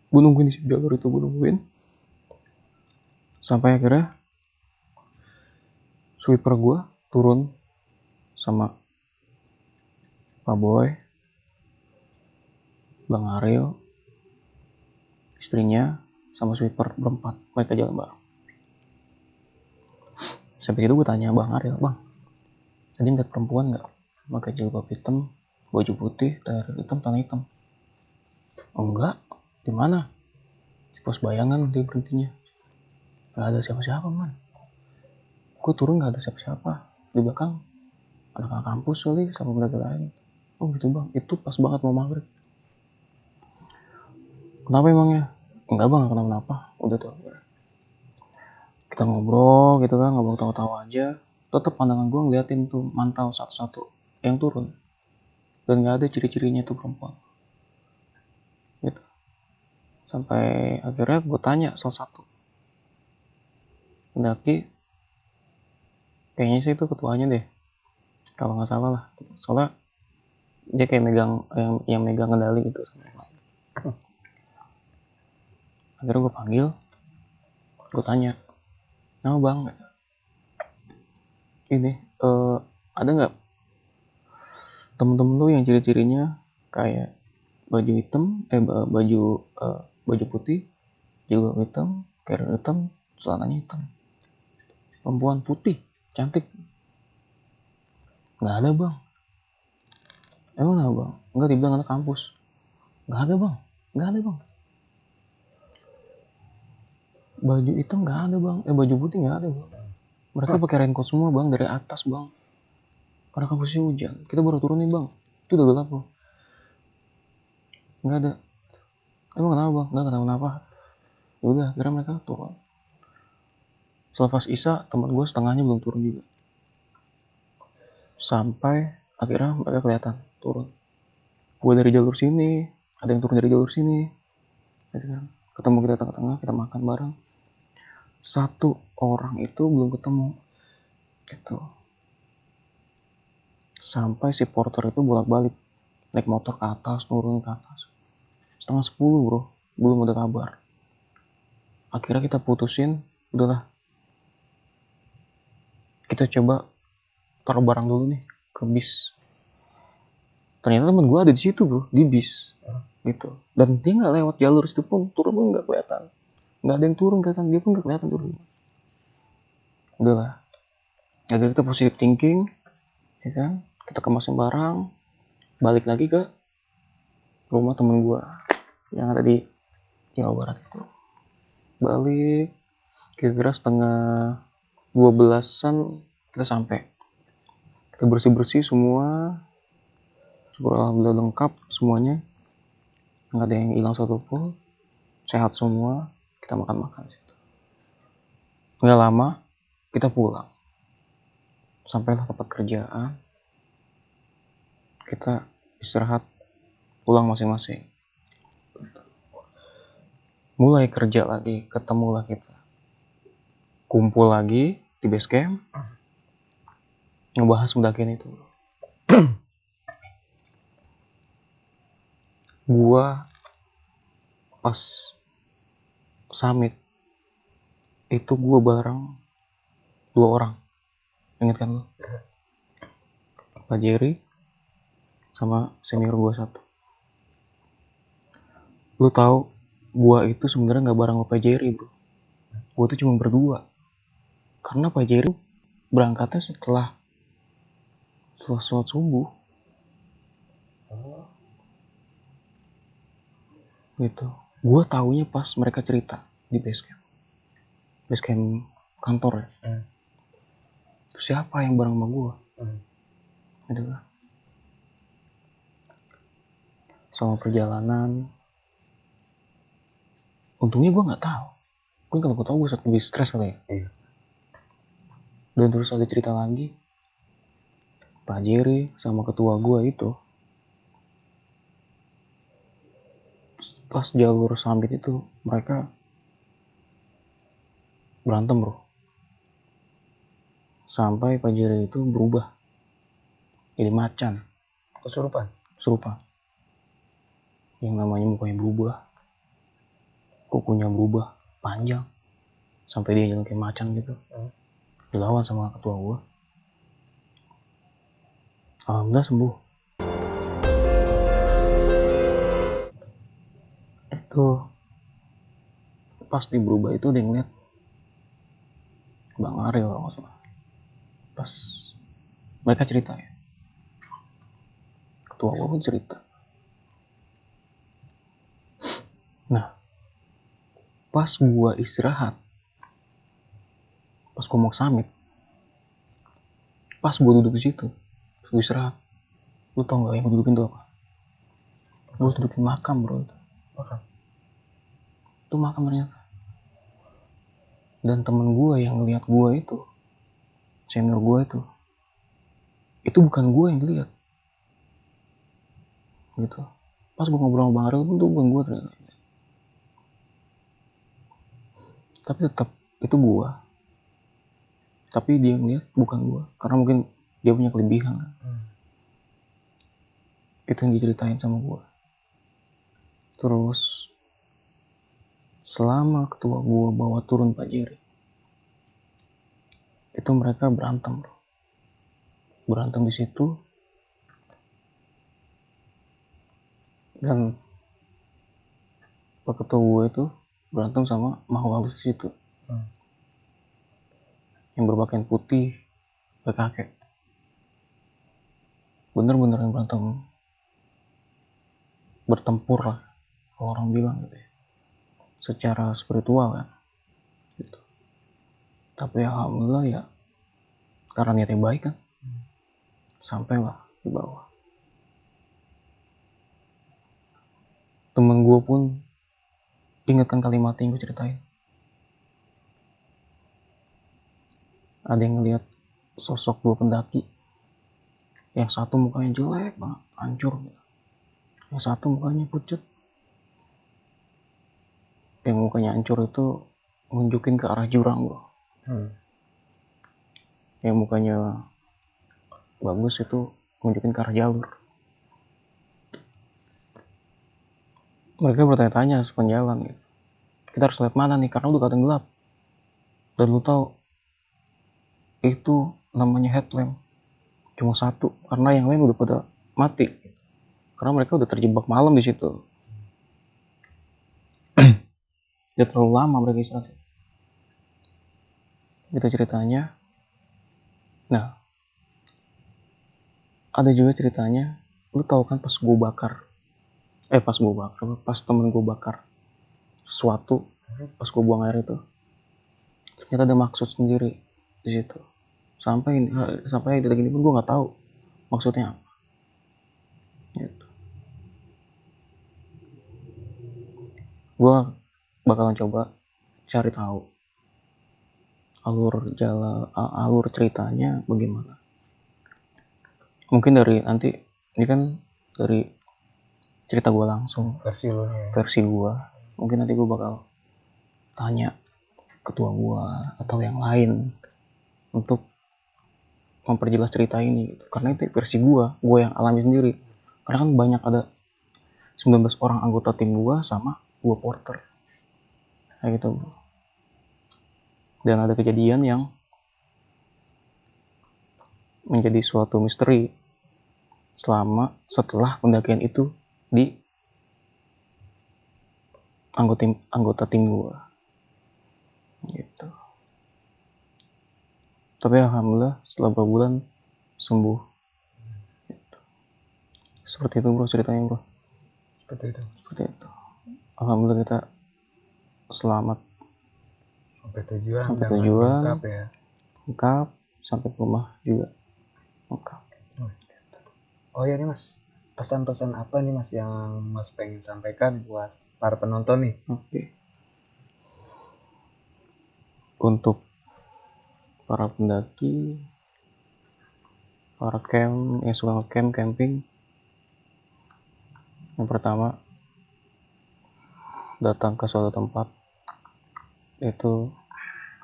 gue nungguin di jalur itu, gue nungguin sampai akhirnya sweeper gue turun sama Pak Boy, Bang Ariel, istrinya, sama sweeper berempat. Mereka jalan bareng. Sampai itu gue tanya Bang Ariel, bang, tadi ngeliat perempuan gak? pakai jilbab hitam, baju putih, tayar hitam, tanah hitam. Oh enggak, di mana? Di pos bayangan dia berhentinya. Gak ada siapa-siapa man. Gue turun gak ada siapa-siapa. Di belakang anak-anak kampus kali sama pendaki lain. Oh gitu bang, itu pas banget mau maghrib. Kenapa emangnya? Enggak bang, kenapa-napa. Udah tuh. Kita ngobrol gitu kan, ngobrol tawa-tawa aja. Tetep pandangan gue ngeliatin tuh, mantau satu-satu yang turun. Dan gak ada ciri-cirinya tuh perempuan. Gitu. Sampai akhirnya gue tanya salah satu pendaki, kayaknya sih itu ketuanya deh, kalau nggak salah lah. Soalnya dia kayak megang yang megang kendali gitu sama yang lain. Akhirnya gue panggil, gue tanya, nama bang, ini ada nggak temen-temen lu yang ciri-cirinya kayak baju hitam, baju putih, jilbab hitam, karir hitam, celananya hitam, perempuan putih, cantik. Nggak ada bang. Emang nggak bang? Nggak, dibilang anak kampus. Nggak ada bang. Nggak ada bang. Baju hitam nggak ada bang. Baju putih nggak ada bang. Mereka pakai raincoat semua bang, dari atas bang. Karena kampusnya hujan. Kita baru turun nih bang. Itu udah gelap loh. Nggak ada. Emang kenapa bang? Nggak kenapa-napa. Ya udah, akhirnya mereka turun. Selepas Isya, teman gue setengahnya belum turun juga. Sampai akhirnya mereka kelihatan turun. Gue dari jalur sini, ada yang turun dari jalur sini. Gitu kan. Ketemu kita tengah-tengah, kita makan bareng. Satu orang itu belum ketemu. Gitu. Sampai si porter itu bolak-balik. Naik motor ke atas, turun ke atas. 9:30 bro, belum ada kabar. Akhirnya kita putusin, udahlah. Kita coba taruh barang dulu nih ke bis. Ternyata temen gue ada di situ bro, di bis. Gitu. Dan dia nggak lewat jalur situ pun, turun pun nggak kelihatan. Nggak ada yang turun kelihatan, dia pun nggak kelihatan turun. Udahlah. Jadi kita positive thinking, ya kan? Kita kemasin barang, balik lagi ke rumah temen gue yang ada di Jawa Barat itu. Balik, kira-kira setengah 12-an kita sampai. Kita bersih-bersih semua, syukur alhamdulillah lengkap semuanya, nggak ada yang hilang satupun, sehat semua. Kita makan-makan situ. Nggak lama kita pulang, sampailah tempat kerjaan, kita istirahat, pulang masing-masing. Mulai kerja lagi, ketemulah kita, kumpul lagi di base camp, ngebahas pendakian itu. Gua pas summit itu gua bareng 2 orang, inget kan lo? Pak Jerry sama senior gua 1. Lu tahu gua itu sebenarnya nggak bareng sama Pak Jerry bro. Gua tuh cuma berdua, karena Pak Jerry berangkatnya setelah sholat subuh. Gitu. Gue taunya pas mereka cerita di base camp kantor ya. Terus siapa yang bareng sama gue? Gitu kan. Selama perjalanan, untungnya gue nggak tahu. Gue kalau gue tahu gue lebih stres kali ya. Iya. Dan terus ada cerita lagi, Pak Jerry sama ketua gue itu pas jalur summit itu mereka berantem bro. Sampai Pak Jerry itu berubah jadi macan. Kesurupan. Yang namanya mukanya berubah, kukunya berubah panjang, sampai dia jalan kayak macan gitu. Dilawan sama ketua gue. Alhamdulillah sembuh. Itu pas di berubah itu dia ngeliat Bang Ariel kalau nggak salah. Pas mereka cerita ya, ketua gua pun cerita. Nah, pas gua istirahat, pas gua mau summit, pas gua duduk di situ, pas gua istirahat, lu tau gak yang gua dudukin tuh apa? Gua dudukin makam bro. Itu makam ternyata. Dan temen gua yang ngeliat gua itu, senior gua itu bukan gua yang dilihat. Gitu. Pas gua ngobrol sama Bang Ariel pun itu bukan gua ternyata. Tapi tetap itu gua. Tapi dia ngeliat bukan gua, karena mungkin dia punya kelebihan kan. Itu yang diceritain sama gua. Terus selama ketua gua bawa turun Pak Jerry, itu mereka berantem bro. Berantem di situ. Dan Pak ketua gua itu berantem sama makhluk halus di situ. Yang berpakaian putih, kakek. Bener-bener yang berantem bertempur lah, kalau orang bilang gitu ya, secara spiritual kan gitu. Tapi alhamdulillah ya, karena niatnya baik kan, sampailah di bawah. Temen gue pun ingatkan kalimat yang gue ceritain. Ada yang ngeliat sosok dua pendaki, yang satu mukanya jelek banget, hancur gitu. Yang satu mukanya pucat. Yang mukanya hancur itu nunjukin ke arah jurang bro. Yang mukanya bagus itu nunjukin ke arah jalur. Mereka bertanya-tanya sepanjang jalan gitu. Kita harus lihat mana nih, karena udah kadang gelap. Dan lu tahu itu namanya headlamp cuma satu, karena yang lain udah pada mati. Karena mereka udah terjebak malam di situ. Udah terlalu lama mereka istirahat. Itu ceritanya. Nah, ada juga ceritanya. Lu tahu kan pas temen gue bakar sesuatu, pas gue buang air itu, ternyata ada maksud sendiri di situ. Sampai detik ini pun gue nggak tahu maksudnya apa. Gitu. Gue bakalan coba cari tahu alur ceritanya bagaimana. Mungkin dari nanti, ini kan dari cerita gue langsung, versi gue. Mungkin nanti gue bakal tanya ketua gue atau yang lain untuk memperjelas cerita ini gitu. Karena itu versi gue yang alami sendiri. Karena kan banyak, ada 19 orang anggota tim gue sama 2 porter kayak gitu bro. Dan ada kejadian yang menjadi suatu misteri setelah pendakian itu di anggota tim gue gitu. Tapi alhamdulillah setelah berbulan sembuh gitu. Seperti itu bro ceritanya bro. Seperti itu. Alhamdulillah kita selamat sampai tujuan. Lengkap sampai ke rumah juga lengkap. Oh ya nih mas, pesan-pesan apa nih mas yang mas pengen sampaikan buat para penonton nih? Oke. Untuk para pendaki, para camp yang suka camping, yang pertama datang ke suatu tempat itu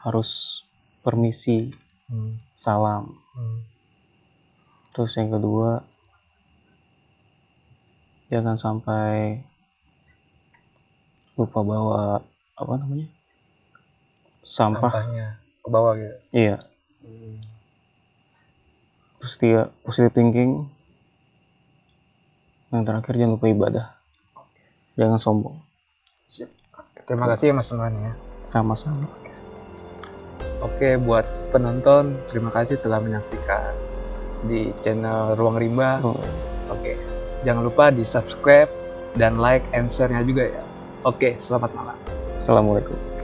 harus permisi, salam. Terus yang kedua, jangan sampai lupa bawa sampahnya ke bawah gitu. Iya. Terus dia positive thinking. Yang terakhir, jangan lupa ibadah. Jangan sombong. Terima kasih ya mas Nuran ya. Sama-sama. Oke, buat penonton, terima kasih telah menyaksikan di channel Ruang Rimba. Oke. Jangan lupa di subscribe dan like and share-nya juga ya. Oke, selamat malam. Assalamualaikum.